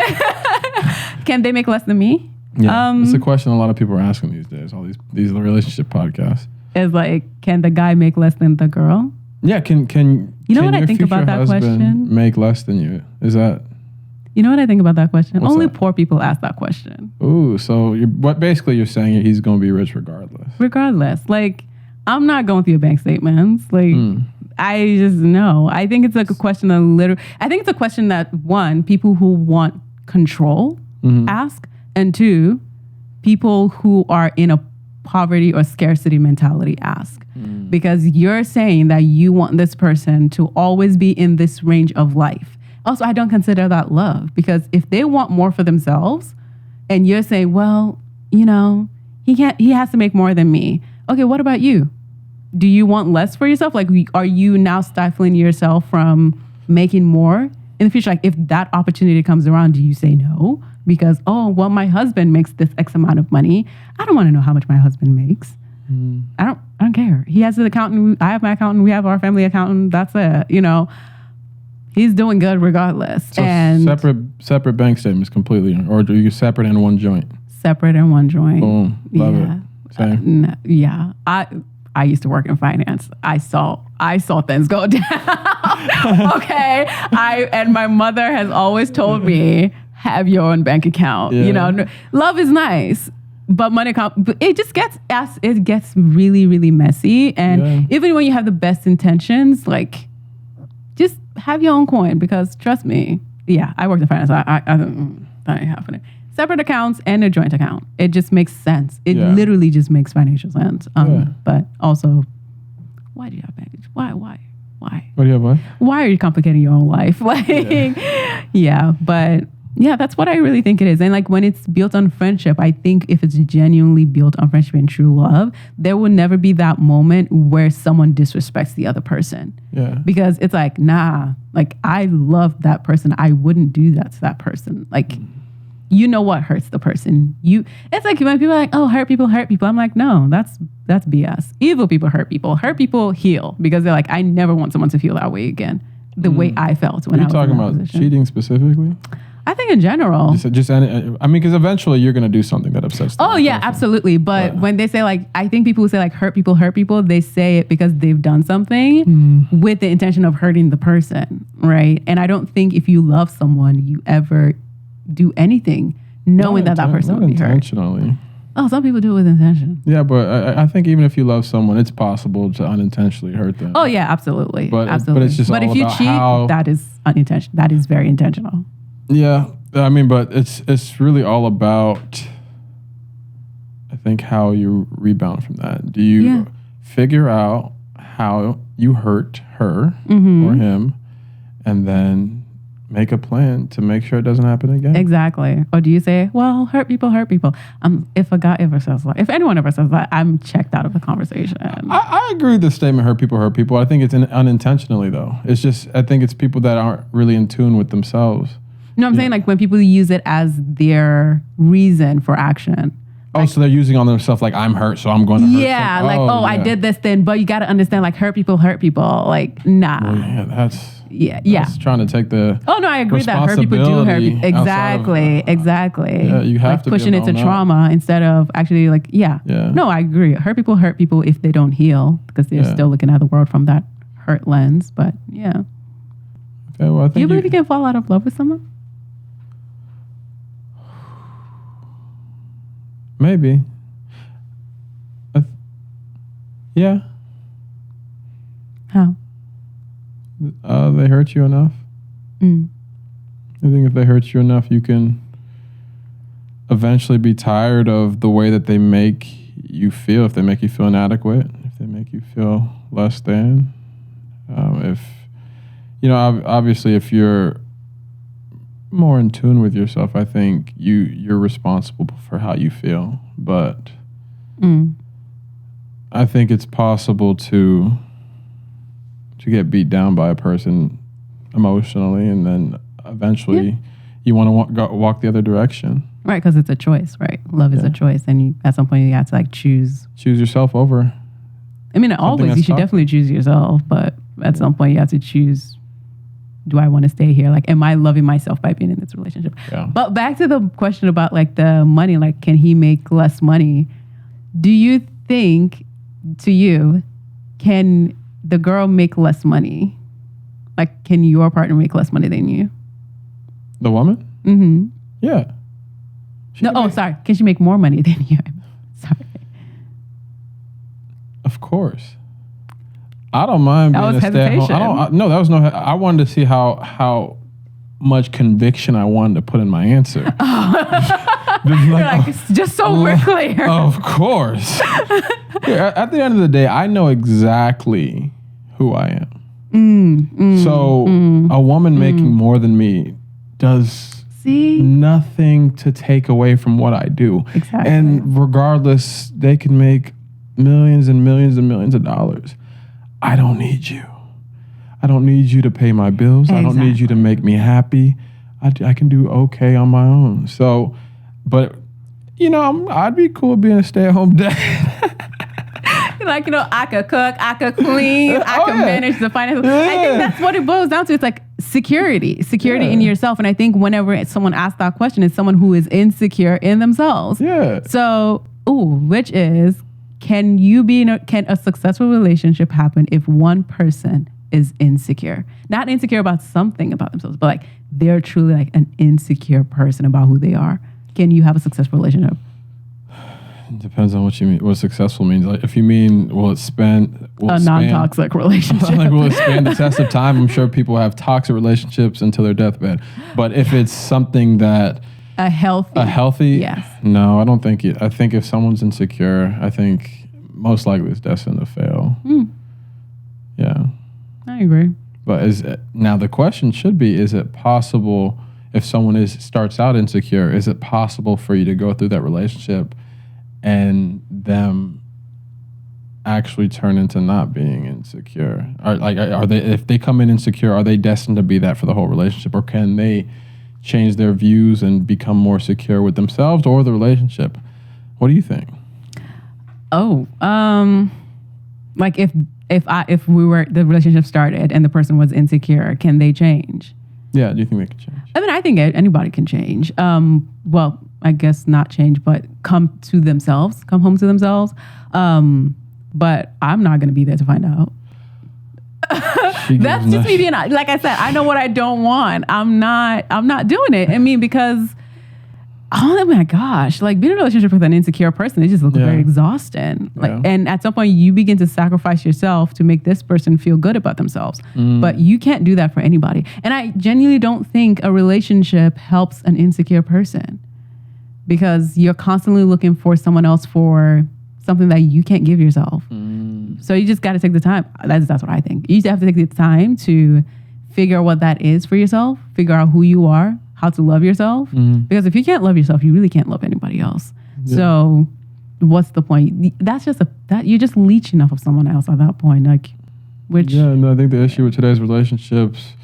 Can they make less than me? Yeah, it's a question a lot of people are asking these days. All these relationship podcasts. Is like, can the guy make less than the girl? Yeah, can you know what your I think about that husband question? Make less than you? Is that? You know what I think about that question? What's Only that? poor people ask that question. Ooh, so basically you're saying he's going to be rich regardless. Regardless, like I'm not going through your bank statements. Like I just know. I think it's like a question that I think it's a question that one, people who want control ask, and two, people who are in a poverty or scarcity mentality ask. Because you're saying that you want this person to always be in this range of life. Also, I don't consider that love, because if they want more for themselves and you're saying, well, you know, he has to make more than me. Okay, what about you? Do you want less for yourself? Like, are you now stifling yourself from making more in the future? Like, if that opportunity comes around, do you say no? Because, oh, well, my husband makes this X amount of money. I don't want to know how much my husband makes. I don't care. He has an accountant. I have my accountant. We have our family accountant. That's it. You know, he's doing good regardless. So and separate bank statements completely, or do you separate in one joint? Separate in one joint. Boom. Love it. Same. Yeah. I used to work in finance. I saw things go down. Okay. And my mother has always told me, have your own bank account. Yeah. You know, love is nice, but money it just gets really, really messy. And even when you have the best intentions, like just have your own coin, because trust me, I worked in finance. That ain't happening. Separate accounts and a joint account. It just makes sense. It literally just makes financial sense. But also, why do you have bank? Why? What do you have? What? Why are you complicating your own life? Like, but that's what I really think it is. And like when it's built on friendship, I think if it's genuinely built on friendship and true love, there will never be that moment where someone disrespects the other person. Yeah. Because it's like, nah, like I love that person. I wouldn't do that to that person. Like, you know what hurts the person. It's like when people are like, oh, hurt people. I'm like, no, that's BS. Evil people hurt people. Hurt people heal, because they're like, I never want someone to feel that way again. The way I felt when I was in that position. Are you talking about cheating specifically? I think in general. Because eventually you're going to do something that upsets them. Oh, yeah, absolutely. But when they say like, I think people who say like hurt people, they say it because they've done something with the intention of hurting the person, right? And I don't think if you love someone, you ever do anything knowing that person will be hurt. Intentionally. Oh, some people do it with intention. Yeah, but I think even if you love someone, it's possible to unintentionally hurt them. Oh, yeah, absolutely. But it's just but all if you about cheat, how, that is unintentional. That is very intentional. Yeah, I mean, but it's really all about, I think, how you rebound from that. Do you figure out how you hurt her or him, and then make a plan to make sure it doesn't happen again? Exactly. Or do you say, well, hurt people. If a guy ever says that, if anyone ever says that, I'm checked out of the conversation. I agree with the statement, hurt people. I think it's unintentionally, though. It's just, I think it's people that aren't really in tune with themselves. No, I'm saying like when people use it as their reason for action. Oh, so they're using on themselves like I'm hurt, so I'm going to hurt. Yeah, like I did this thing, but you got to understand like hurt people. Like nah. Well, yeah, that's yeah. trying to take the. Oh no, I agree that hurt people do hurt people. Exactly. Yeah, you have to pushing it to trauma instead of actually like Yeah. No, I agree. Hurt people if they don't heal because they're still looking at the world from that hurt lens. But yeah. Okay, well, I think do you believe you can fall out of love with someone? Maybe. Yeah. How? They hurt you enough. I think if they hurt you enough, you can eventually be tired of the way that they make you feel. If they make you feel inadequate, if they make you feel less than, if obviously, if you're more in tune with yourself, I think you're responsible for how you feel. But I think it's possible to get beat down by a person emotionally, and then eventually you want to walk the other direction. Right, because it's a choice, right? Love is a choice, and at some point you have to like choose yourself over. I mean, always you should definitely choose yourself, but at some point you have to choose. Do I want to stay here? Like, am I loving myself by being in this relationship? Yeah. But back to the question about like the money, like, can he make less money? Do you think, to you, can the girl make less money? Like, can your partner make less money than you? The woman? Mm-hmm. Yeah. Sorry. Can she make more money than you? Sorry. Of course. I don't mind being a stay-at-home. No, that was no. I wanted to see how much conviction I wanted to put in my answer. Just so we're clear. Of course. At the end of the day, I know exactly who I am. A woman making more than me does nothing to take away from what I do. Exactly. And regardless, they can make millions and millions and millions of dollars. I don't need you. I don't need you to pay my bills. Exactly. I don't need you to make me happy. I can do okay on my own. So, but, I'd be cool being a stay-at-home dad. Like, I could cook, I could clean, I could manage the finances. Yeah. I think that's what it boils down to. It's like security in yourself. And I think whenever someone asks that question, it's someone who is insecure in themselves. Yeah. So, which is, can a successful relationship happen if one person is insecure? Not insecure about something about themselves, but like they're truly like an insecure person about who they are. Can you have a successful relationship? It depends on what you mean. What successful means. Like, if you mean, will it span non-toxic relationship? Like, will it span the test of time? I'm sure people have toxic relationships until their deathbed. But if it's something that a healthy, yes. No, I don't think it. I think if someone's insecure, I think most likely it's destined to fail. Yeah, I agree. But now the question should be: is it possible if someone starts out insecure? Is it possible for you to go through that relationship and them actually turn into not being insecure? Are they, if they come in insecure, are they destined to be that for the whole relationship, or can they change their views and become more secure with themselves or the relationship? What do you think? Like if the relationship started and the person was insecure, can they change? Yeah, do you think they can change? I mean, I think anybody can change. Well, I guess not change, but come home to themselves. But I'm not going to be there to find out. That's just me being, like I said, I know what I don't want. I'm not doing it. I mean, because, oh my gosh, like being in a relationship with an insecure person, it just looks very exhausting. And at some point you begin to sacrifice yourself to make this person feel good about themselves. But you can't do that for anybody. And I genuinely don't think a relationship helps an insecure person, because you're constantly looking for someone else for something that you can't give yourself. So you just got to take the time. That's what I think. You just have to take the time to figure out what that is for yourself, figure out who you are, how to love yourself. Because if you can't love yourself, you really can't love anybody else. Yeah. So what's the point? That's just you're just leeching off of someone else at that point. I think the issue with today's relationships,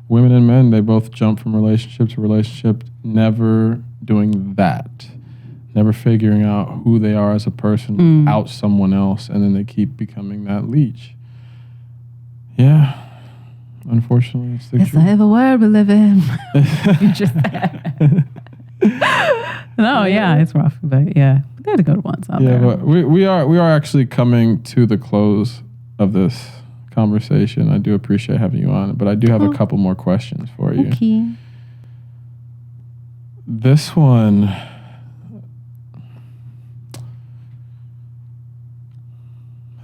women and men, they both jump from relationship to relationship, never doing that. never figuring out who they are as a person without someone else, and then they keep becoming that leech. Yeah. Unfortunately, it's the It's truth. not the world we live in. You just said. No, yeah, it's rough, but yeah, they're the good ones out there. But we are actually coming to the close of this conversation. I do appreciate having you on, but I do have a couple more questions for you. Okay. This one,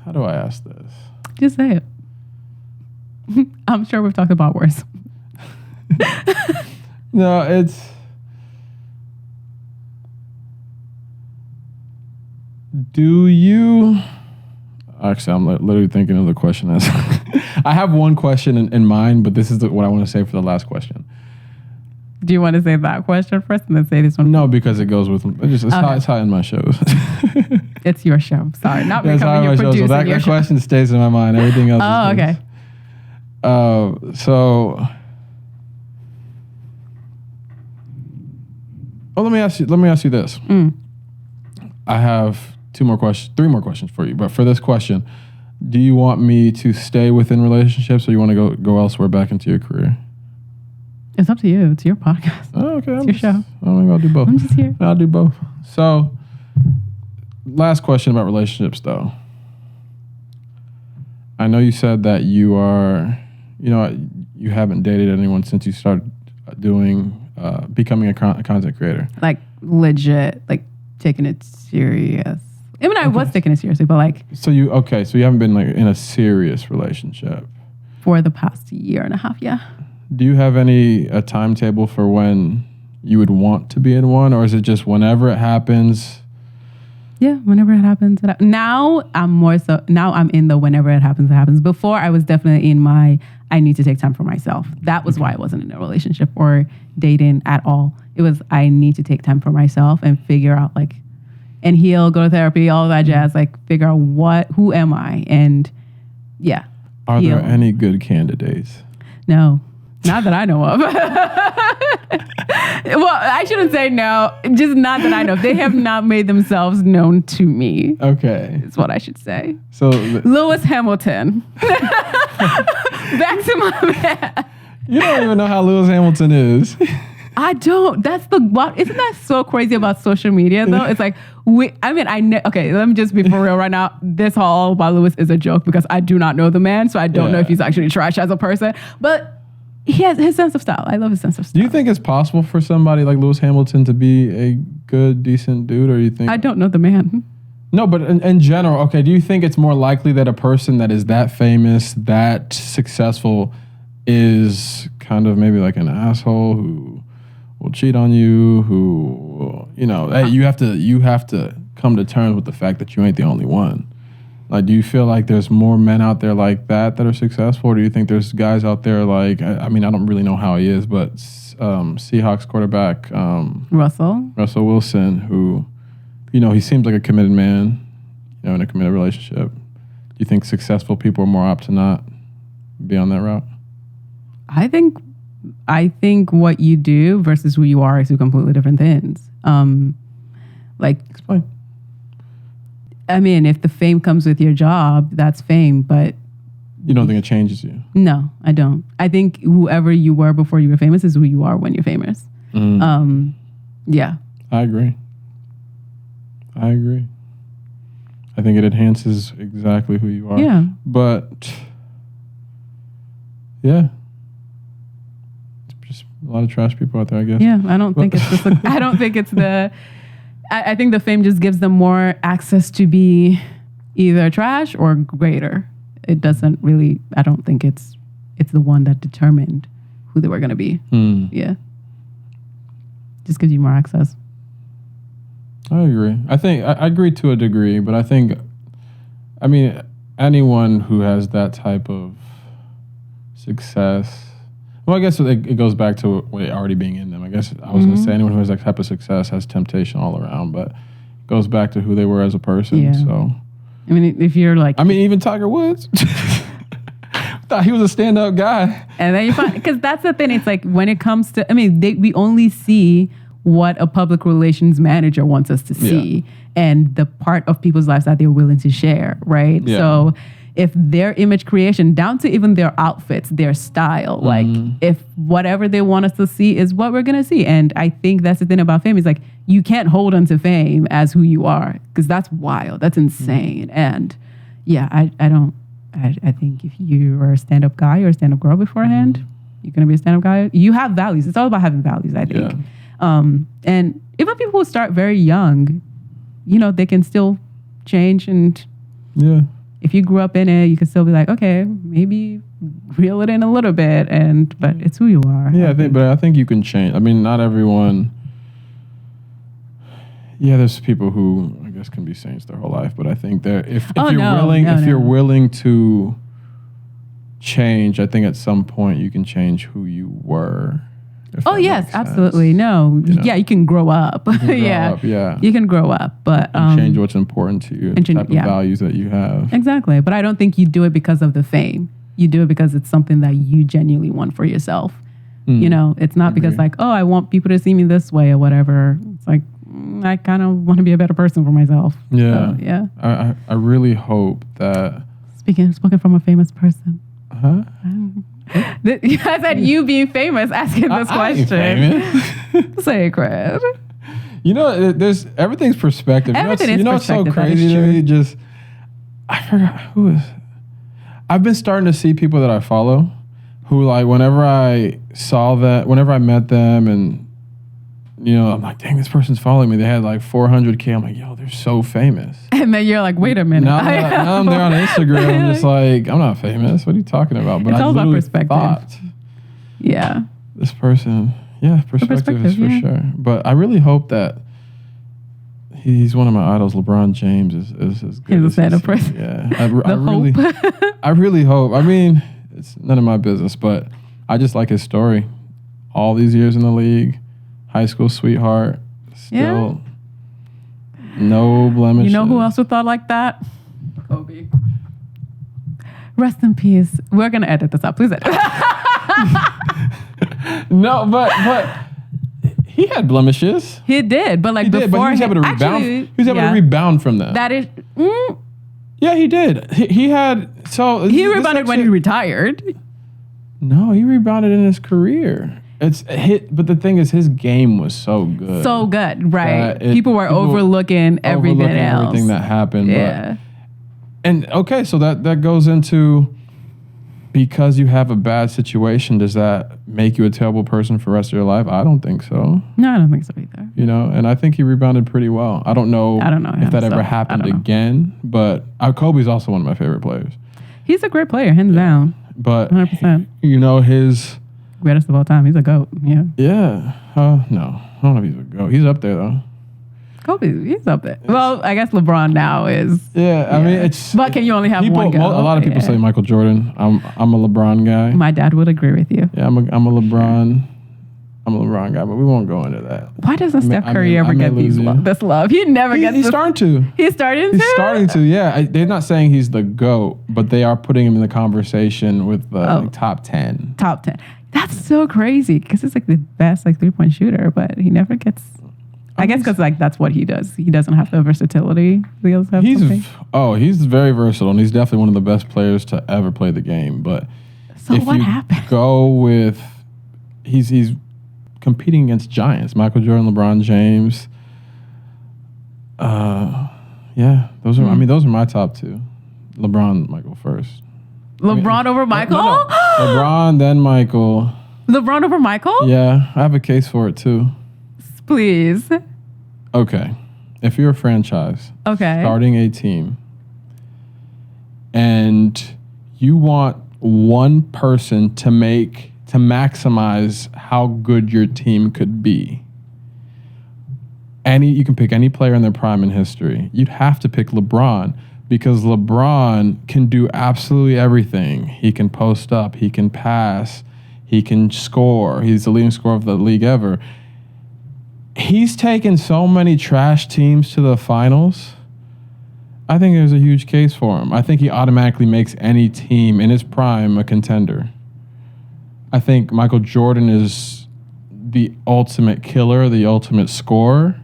how do I ask this? Just say it. I'm sure we've talked about worse. No, it's. Do you. Actually, I'm literally thinking of the question as. I have one question in mind, but this is what I want to say for the last question. Do you want to say that question first and then say this one? No, because it goes with. It's how I end my shows. It's your show. Sorry, not That's how I becoming end your my shows. producer. So that question stays in my mind. Everything else. Oh, is okay. Let me ask you this. I have three more questions for you. But for this question, do you want me to stay within relationships, or you want to go elsewhere back into your career? It's up to you. It's your podcast. Oh, okay. It's your show. I'll do both. I'm just here. I'll do both. So, last question about relationships, though. I know you said that you haven't dated anyone since you started becoming a content creator. Like legit, like taking it serious. I mean, I was taking it seriously, but like So you haven't been like in a serious relationship for the past year and a half, yeah. Do you have a timetable for when you would want to be in one, or is it just whenever it happens? Yeah, whenever it happens. Now I'm in the whenever it happens. Before I was definitely in my I need to take time for myself. That was why I wasn't in a relationship or dating at all. It was I need to take time for myself and figure out and heal, go to therapy, all of that jazz, figure out who am I? And yeah. Are heal. there any good candidates? No. Not that I know of. Well, I shouldn't say no. Just not that I know of. They have not made themselves known to me. Okay. Is what I should say. So Lewis Hamilton. Back to my man. You don't even know how Lewis Hamilton is. I don't. Isn't that so crazy about social media though? It's like okay, let me just be for real right now. This all about Lewis is a joke because I do not know the man, so I don't know if he's actually trash as a person. But he has his sense of style. I love his sense of style. Do you think it's possible for somebody like Lewis Hamilton to be a good, decent dude, or you think? I don't know the man. No, but in general, okay, do you think it's more likely that a person that is that famous, that successful, is kind of maybe like an asshole who will cheat on you, who, hey, you have to come to terms with the fact that you ain't the only one? Like, do you feel like there's more men out there like that are successful, or do you think there's guys out there like, I don't really know how he is, but Seahawks quarterback Russell Wilson, who, he seems like a committed man, in a committed relationship. Do you think successful people are more apt to not be on that route? I think what you do versus who you are is two completely different things. Explain. I mean, if the fame comes with your job, that's fame, but... You don't think it changes you? No, I don't. I think whoever you were before you were famous is who you are when you're famous. Yeah. I agree. I think it enhances exactly who you are. Yeah. But, yeah. It's just a lot of trash people out there, I guess. Yeah, I don't think it's the... I think the fame just gives them more access to be either trash or greater. It doesn't really, I don't think it's the one that determined who they were going to be. Yeah. Just gives you more access. I agree. I agree to a degree, but anyone who has that type of success, well, I guess it goes back to it already being in them. I guess I was going to say anyone who has that type of success has temptation all around, but it goes back to who they were as a person. Yeah. So, if you're like... even Tiger Woods. Thought he was a stand-up guy. And then you find... Because that's the thing. It's like when it comes to... we only see what a public relations manager wants us to see and the part of people's lives that they're willing to share, right? Yeah. So if their image creation, down to even their outfits, their style, like if whatever they want us to see is what we're going to see. And I think that's the thing about fame is like, you can't hold on to fame as who you are because that's wild. That's insane. And yeah, I think if you are a stand-up guy or a stand-up girl beforehand, you're going to be a stand-up guy. You have values. It's all about having values, I think. Yeah. And even people who start very young, you know, they can still change. And if you grew up in it, you can still be like, okay, maybe reel it in a little bit. But it's who you are. Yeah, I think you can change. I mean, not everyone. Yeah, there's people who I guess can be saints their whole life, but I think if you're willing to change, I think at some point you can change who you were. Oh yes, absolutely. No, you can grow up. You can grow up, but change what's important to you, and the type of values that you have. Exactly, but I don't think you do it because of the fame. You do it because it's something that you genuinely want for yourself. You know, it's not because like, oh, I want people to see me this way or whatever. It's like, I kind of want to be a better person for myself. Yeah. So, I really hope that. Spoken from a famous person. Huh? I said you being famous asking this question. I ain't famous. Sacred. You know, there's everything's perspective. Everything is what's so perspective. crazy to me? Just I forgot who is. I've been starting to see people that I follow who like whenever I met them and you know, I'm like, dang, this person's following me. They had like 400K. I'm like, yo, they're so famous. And then you're like, wait a minute. Now I'm there on Instagram. I'm just like, I'm not famous. What are you talking about? But it's all about perspective. Thought, this person, perspective is for sure. But I really hope that he's one of my idols. LeBron James is as good. He's a stand-up person. Yeah, I really hope. I mean, it's none of my business, but I just like his story. All these years in the league. High school sweetheart, still no blemishes. You know who else would thought like that? Kobe. Rest in peace. We're gonna edit this out. Please edit. No, but he had blemishes. He did, but like before, but he was able to rebound. He was able to rebound from that. That is. Yeah, he did. He had so he rebounded when he retired. No, he rebounded in his career. But the thing is, his game was so good. So good, right? People were overlooking everything else. Everything that happened. Yeah. And okay, so that goes into because you have a bad situation, does that make you a terrible person for the rest of your life? I don't think so. No, I don't think so either. You know, and I think he rebounded pretty well. I don't know if that ever happened again, but Kobe's also one of my favorite players. He's a great player, hands down. But 100%. You know, his greatest of all time. He's a GOAT. Yeah. Yeah. No. I don't know if he's a GOAT. He's up there though. Kobe, he's up there. Well, I guess LeBron now is. Yeah. I mean, it's. But can you only have one GOAT? A lot of people say Michael Jordan. I'm a LeBron guy. My dad would agree with you. Yeah, I'm a LeBron guy, but we won't go into that. Why doesn't Steph Curry ever get this love? He never gets. He's starting to. He's starting to. Yeah, they're not saying he's the GOAT, but they are putting him in the conversation with the top 10. Top 10. That's so crazy because it's like the best like 3-point shooter, but he never gets. I guess because like that's what he does. He doesn't have the versatility the others have. He's very versatile, and he's definitely one of the best players to ever play the game. But so what happened? Go with he's competing against giants: Michael Jordan, LeBron James. Those are. I mean, those are my top two. LeBron, Michael first. LeBron over Michael? No. LeBron, then Michael. LeBron over Michael? Yeah, I have a case for it too. Please. Okay. If you're a franchise, starting a team, and you want one person to maximize how good your team could be, you can pick any player in their prime in history. You'd have to pick LeBron. Because LeBron can do absolutely everything. He can post up. He can pass. He can score. He's the leading scorer of the league ever. He's taken so many trash teams to the finals. I think there's a huge case for him. I think he automatically makes any team in his prime a contender. I think Michael Jordan is the ultimate killer, the ultimate scorer.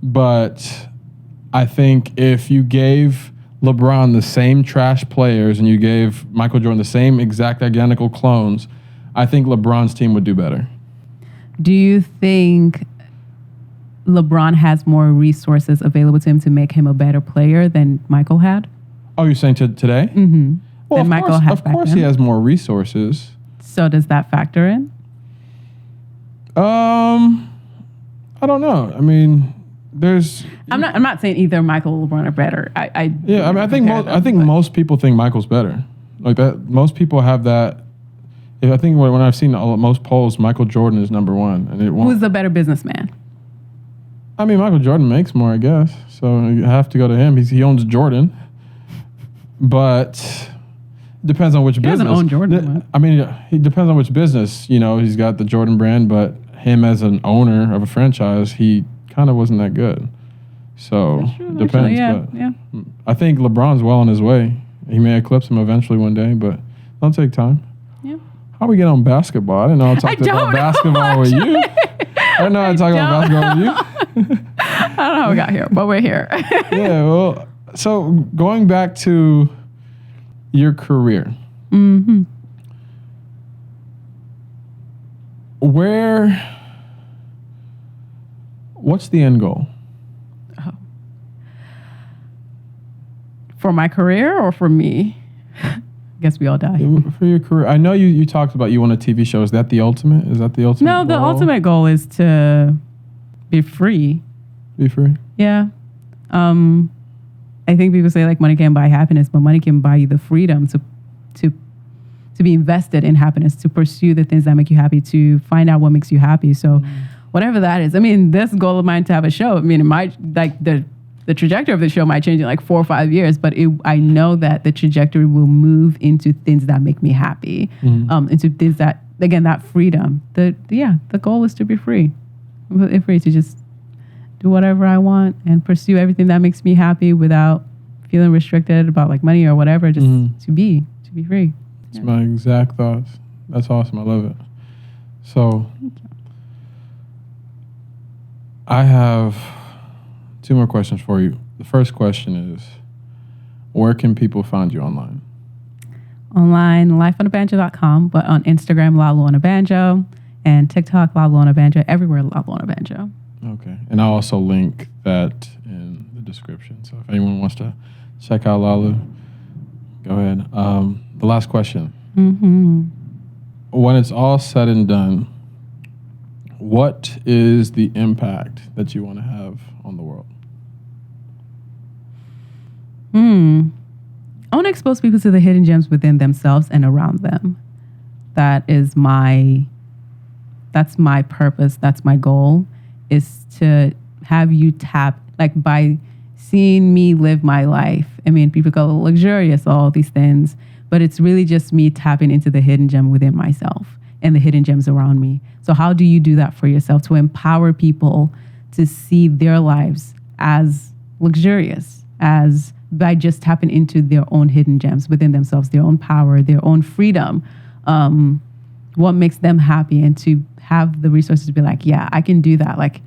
But I think if you gave LeBron the same trash players and you gave Michael Jordan the same exact identical clones, I think LeBron's team would do better. Do you think LeBron has more resources available to him to make him a better player than Michael had? Oh, you're saying today? Mm-hmm. Well, Than Michael had of back course then? he has more resources. So does that factor in? I don't know. I mean, there's I'm not saying either Michael or LeBron are better. I I think most people think Michael's better. Like that, most people have that. I think when I've seen most polls, Michael Jordan is number one, and it won't. Who's the better businessman? I mean, Michael Jordan makes more, I guess, so you have to go to him. He owns Jordan, but depends on which business. He doesn't own Jordan. I mean, it depends on which business. You know, he's got the Jordan brand, but him as an owner of a franchise, he kind of wasn't that good. So it depends. Actually, but yeah. I think LeBron's well on his way. He may eclipse him eventually one day, but it'll take time. Yeah. How we get on basketball? I didn't know I talked about basketball with you. I didn't know I talked about basketball with you. I don't know how we got here, but we're here. Yeah, well, so going back to your career, Mm-hmm. what's the end goal? For my career or for me? I guess we all die. For your career, I know you talked about you want a TV show. Is that the ultimate? Is that the ultimate? No, the goal? ultimate goal is to be free. Be free. Yeah. I think people say like money can't buy happiness, but money can buy you the freedom to be invested in happiness, to pursue the things that make you happy, to find out what makes you happy. So whatever that is. I mean, this goal of mine to have a show, I mean, it might, like the trajectory of the show might change in like 4 or 5 years, but I know that the trajectory will move into things that make me happy, into things that, again, that freedom. The goal is to be free. Free to just do whatever I want and pursue everything that makes me happy without feeling restricted about like money or whatever, just to be free. That's my exact thoughts. That's awesome. I love it. So I have 2 more questions for you. The first question is, where can people find you online? Online, lifeonabanjo.com, but on Instagram, Laolu Onabanjo, and TikTok, Laolu Onabanjo, everywhere, Laolu Onabanjo. Okay. And I'll also link that in the description. So if anyone wants to check out Laolu, go ahead. The last question. Mm-hmm. When it's all said and done, what is the impact that you want to have on the world? I want to expose people to the hidden gems within themselves and around them. That's my purpose. That's my goal, is to have you tap, like by seeing me live my life. I mean, people call it luxurious, all these things, but it's really just me tapping into the hidden gem within myself and the hidden gems around me. So how do you do that for yourself to empower people to see their lives as luxurious, as by just tapping into their own hidden gems within themselves, their own power, their own freedom, what makes them happy, and to have the resources to be like, yeah, I can do that. Like,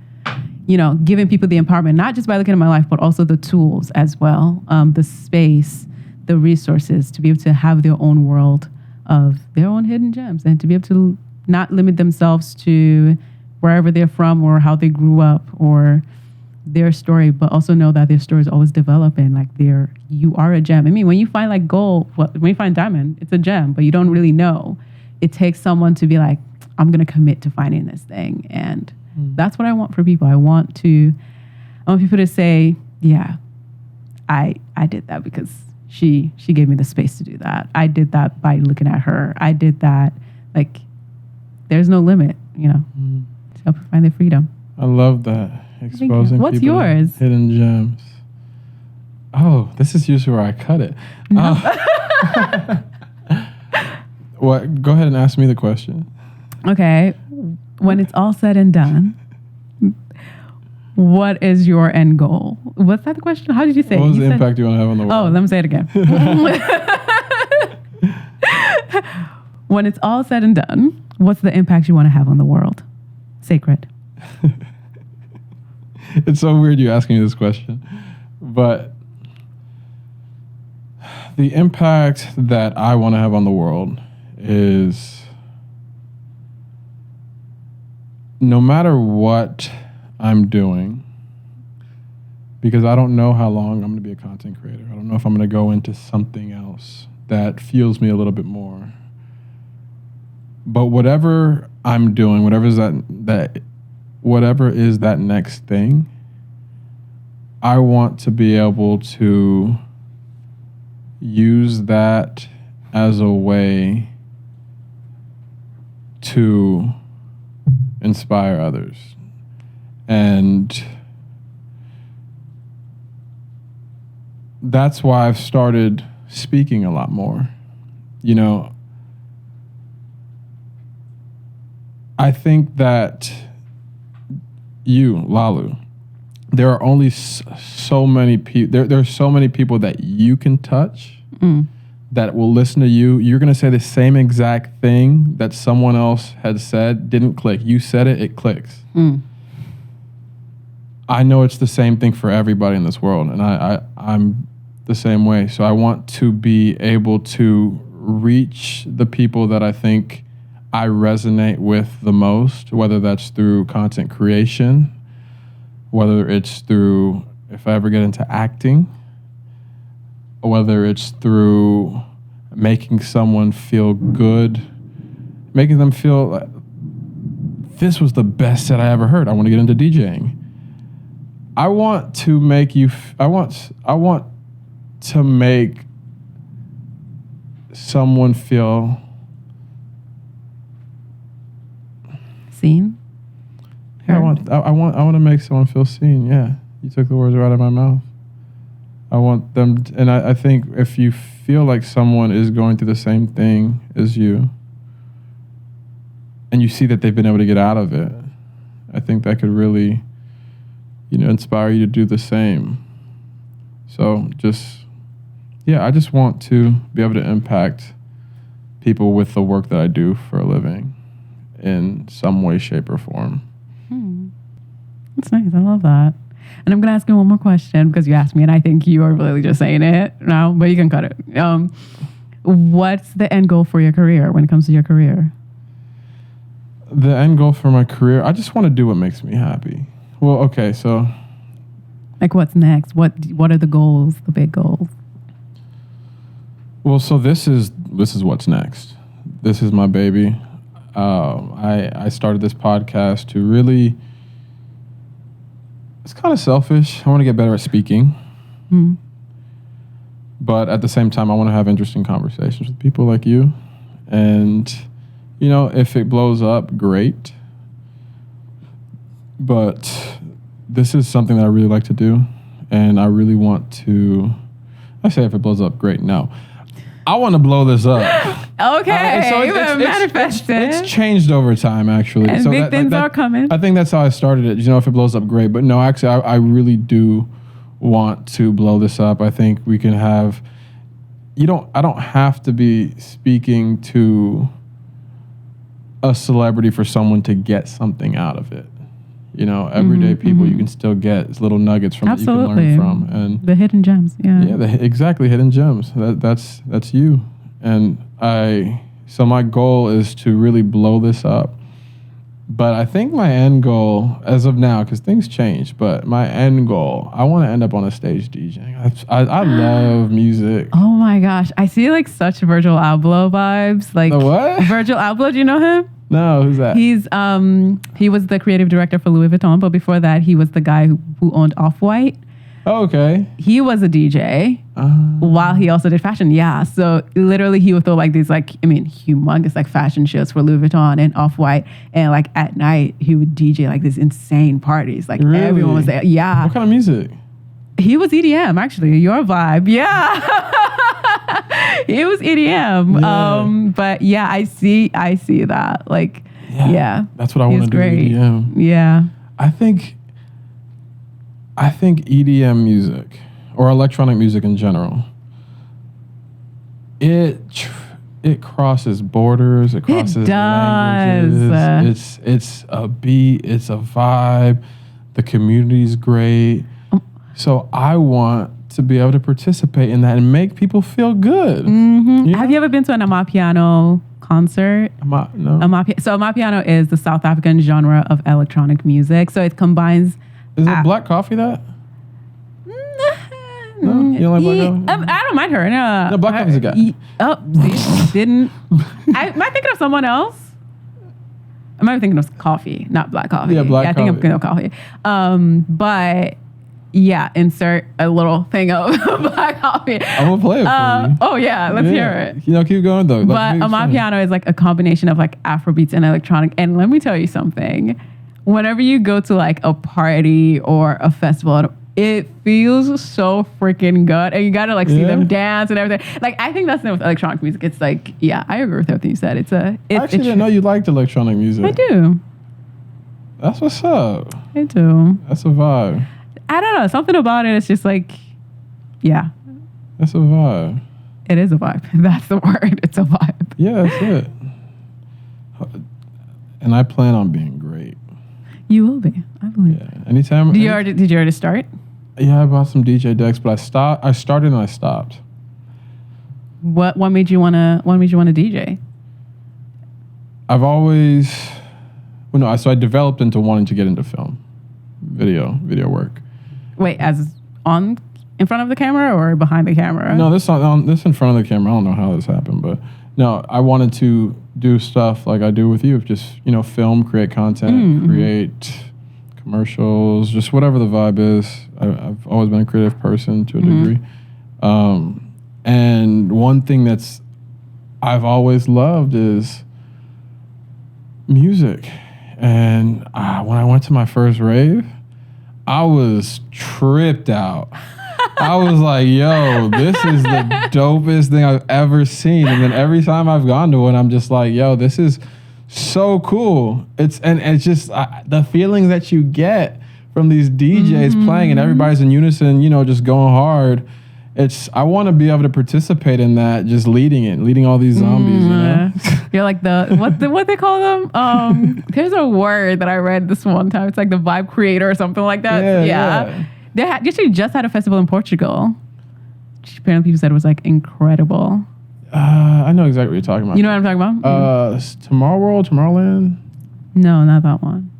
you know, giving people the empowerment, not just by looking at my life, but also the tools as well, the space, the resources to be able to have their own world of their own hidden gems, and to be able to not limit themselves to wherever they're from or how they grew up or their story, but also know that their story is always developing. Like you are a gem. I mean, when you find like gold, when you find diamond, it's a gem, but you don't really know. It takes someone to be like, I'm going to commit to finding this thing. And that's what I want for people. I want people to say, yeah, I did that because she gave me the space to do that. I did that by looking at her. I did that. Like, there's no limit, you know, to help find their freedom. I love that. Exposing What's people to yours? hidden gems. Oh, this is usually where I cut it. No. What? Go ahead and ask me the question. Okay. When it's all said and done, what is your end goal? What's that the question? How did you say it? What was You the said- impact you want to have on the world? Oh, let me say it again. When it's all said and done, what's the impact you want to have on the world? Sacred. It's so weird you asking me this question, but the impact that I want to have on the world is no matter what I'm doing, because I don't know how long I'm going to be a content creator. I don't know if I'm going to go into something else that fuels me a little bit more. But whatever I'm doing, whatever is that next thing, I want to be able to use that as a way to inspire others. And that's why I've started speaking a lot more. You know, I think that you, Laolu, there are only so many people. There are so many people that you can touch that will listen to you. You're going to say the same exact thing that someone else had said, didn't click. You said it, it clicks. I know it's the same thing for everybody in this world, and I'm the same way. So I want to be able to reach the people that I think I resonate with the most, whether that's through content creation, whether it's through, if I ever get into acting, whether it's through making someone feel good, making them feel like, this was the best set I ever heard. I want to get into DJing. I want to make you, I want to make someone feel seen. I want to make someone feel seen. Yeah, you took the words right out of my mouth. I want them, and I think if you feel like someone is going through the same thing as you, and you see that they've been able to get out of it, I think that could really, inspire you to do the same. So I just want to be able to impact people with the work that I do for a living in some way, shape, or form. That's nice. I love that. And I'm going to ask you one more question because you asked me and I think you are really just saying it now, but you can cut it. What's the end goal for your career when it comes to your career? The end goal for my career, I just want to do what makes me happy. Well, okay, so... Like what's next? What are the goals, the big goals? Well, so this is what's next. This is my baby. I started this podcast to really... It's kind of selfish. I want to get better at speaking. But at the same time, I want to have interesting conversations with people like you. And, if it blows up, great. But this is something that I really like to do. And I really want to... I say if it blows up, great. No. I want to blow this up. Okay, so it's changed over time, actually. And so big things are coming. I think that's how I started it. If it blows up, great. But no, actually, I really do want to blow this up. I think we can have... I don't have to be speaking to a celebrity for someone to get something out of it. Everyday people, you can still get little nuggets from that you can learn from, and the hidden gems. Yeah, exactly, hidden gems. That's you, and so my goal is to really blow this up. But I think my end goal, as of now, because things change, but my end goal, I want to end up on a stage DJing. I love music. Oh my gosh, I see like such Virgil Abloh vibes. Like the what? Virgil Abloh, do you know him? No, who's that? He was the creative director for Louis Vuitton, but before that, he was the guy who owned Off-White. Oh, okay. He was a DJ while he also did fashion. Yeah, so literally he would throw like these humongous like fashion shows for Louis Vuitton and Off-White, and like at night he would DJ like these insane parties. Like really? Everyone was there. Yeah. What kind of music? He was EDM, actually. Your vibe. Yeah. It was EDM. Yeah. But yeah, I see that. Like, yeah. That's what I want to do. Great. EDM. Yeah. I think EDM music or electronic music in general, it crosses borders, it crosses languages. It's a beat, it's a vibe. The community's great. So I want to be able to participate in that and make people feel good. Mm-hmm. Have you ever been to an Amapiano concert? No. So Amapiano is the South African genre of electronic music. So it combines. Is it Black Coffee that? No, you don't like Black Coffee? I don't mind her. No, Black Coffee's a guy. Didn't. Am I thinking of someone else? I might be thinking of coffee, not Black Coffee. Yeah, Black Coffee. I think I'm thinking of coffee. But yeah, insert a little thing of Black Coffee. I'm gonna play it for you. Oh yeah, let's hear it. Keep going though. But Amapiano is like a combination of like Afrobeats and electronic. And let me tell you something. Whenever you go to like a party or a festival, it feels so freaking good. And you gotta like see them dance and everything. Like I think that's the thing with electronic music. It's like, yeah, I agree with everything you said. I actually didn't know you liked electronic music. I do. That's what's up. I do. That's a vibe. I don't know. Something about it is just like, yeah. That's a vibe. It is a vibe. That's the word. It's a vibe. Yeah, that's it. And I plan on being great. You will be. I believe. Yeah. Anytime. Did you already start? Yeah, I bought some DJ decks, but I started and I stopped. What made you wanna DJ? I've always, so I developed into wanting to get into film, video work. Wait, as in front of the camera or behind the camera? No, this in front of the camera. I don't know how this happened, but no, I wanted to do stuff like I do with you, just film, create content, create commercials, just whatever the vibe is. I've always been a creative person to a degree. And one thing that's I've always loved is music. And when I went to my first rave, I was tripped out. I was like, yo, this is the dopest thing I've ever seen. And then every time I've gone to one, I'm just like, yo, this is so cool. It's just the feelings that you get from these DJs playing and everybody's in unison, just going hard. I want to be able to participate in that, just leading all these zombies. You're like what they call them? There's a word that I read this one time. It's like the vibe creator or something like that. Yeah. They actually just had a festival in Portugal. Which apparently people said it was like incredible. I know exactly what you're talking about. You know what I'm talking about? Tomorrowland? No, not that one.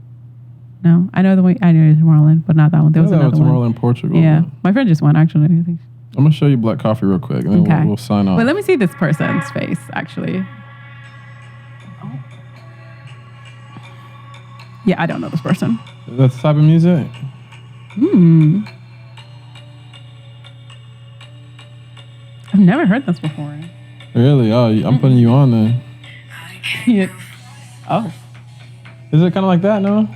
No, I know Tomorrowland, but not that one. There was another one. Tomorrowland, Portugal. Yeah, my friend just went actually. I think. I'm gonna show you Black Coffee real quick, and then we'll sign off. But let me see this person's face actually. Yeah, I don't know this person. That's the type of music. I've never heard this before. Really? Oh, I'm putting you on then. Oh. Is it kind of like that? No.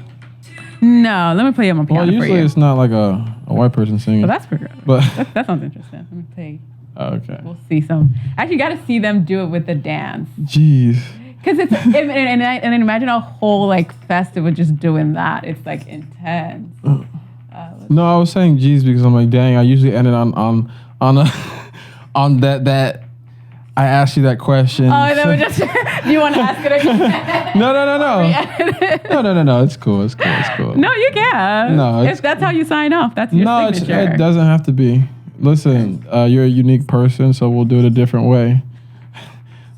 No, let me play it on piano for you. Usually it's not like a white person singing. Well, that's pretty good. But that sounds interesting. Let me play. Oh, okay. We'll see some. Actually, you got to see them do it with the dance. Jeez. Because it's and then imagine a whole like festival just doing that. It's like intense. No, I was saying geez because I'm like, dang. I usually end it on that. I asked you that question. Oh, then we just. Do you want to ask it again? No. No. It's cool. No, you can. No, if that's how you sign off, that's your signature. It doesn't have to be. Listen, you're a unique person, so we'll do it a different way.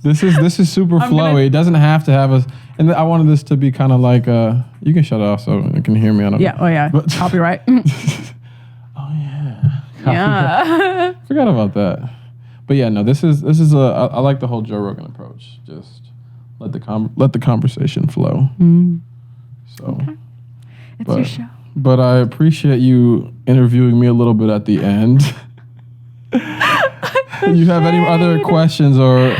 This is super flowy. It doesn't have to have a. And I wanted this to be kind of like you can shut it off so you can hear me. But, copyright. Oh yeah. Yeah. Forgot about that. But yeah, no. This is I like the whole Joe Rogan approach. Just let the conversation flow. So. Okay. It's your show. But I appreciate you interviewing me a little bit at the end. You have any other questions or?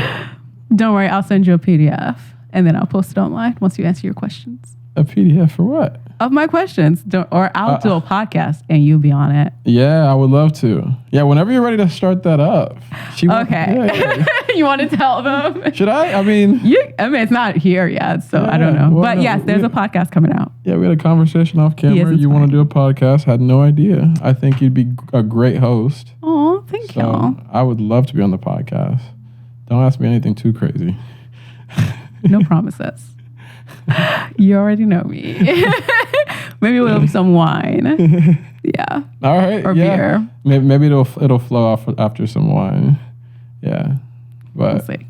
Don't worry, I'll send you a PDF and then I'll post it online once you answer your questions. A PDF for what? Of my questions. I'll do a podcast and you'll be on it. Yeah, I would love to. Yeah, whenever you're ready to start that up. Okay. You want to tell them? Should I? I mean, it's not here yet, so I don't know. Well, but yes, there's a podcast coming out. Yeah, we had a conversation off camera. You want to do a podcast? Had no idea. I think you'd be a great host. Oh, thank you. I would love to be on the podcast. Don't ask me anything too crazy. No promises. You already know me. Maybe we'll have some wine. Yeah. All right. Or beer. Maybe it'll flow off after some wine. Yeah. We'll But see.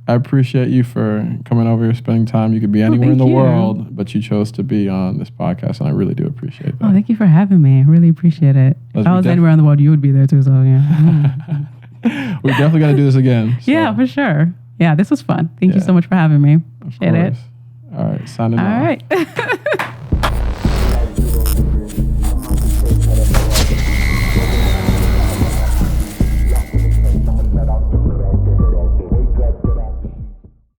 I appreciate you for coming over here, spending time. You could be anywhere in the thank you. world, but you chose to be on this podcast, and I really do appreciate that. Oh, thank you for having me. I really appreciate it. Let's If I be was def- anywhere in the world, you would be there too. So yeah. We definitely got to do this again. So, Yeah, for sure. Yeah, this was fun. Thank you Yeah. so much for having me. of Appreciate it. course. All right, signing All off. right.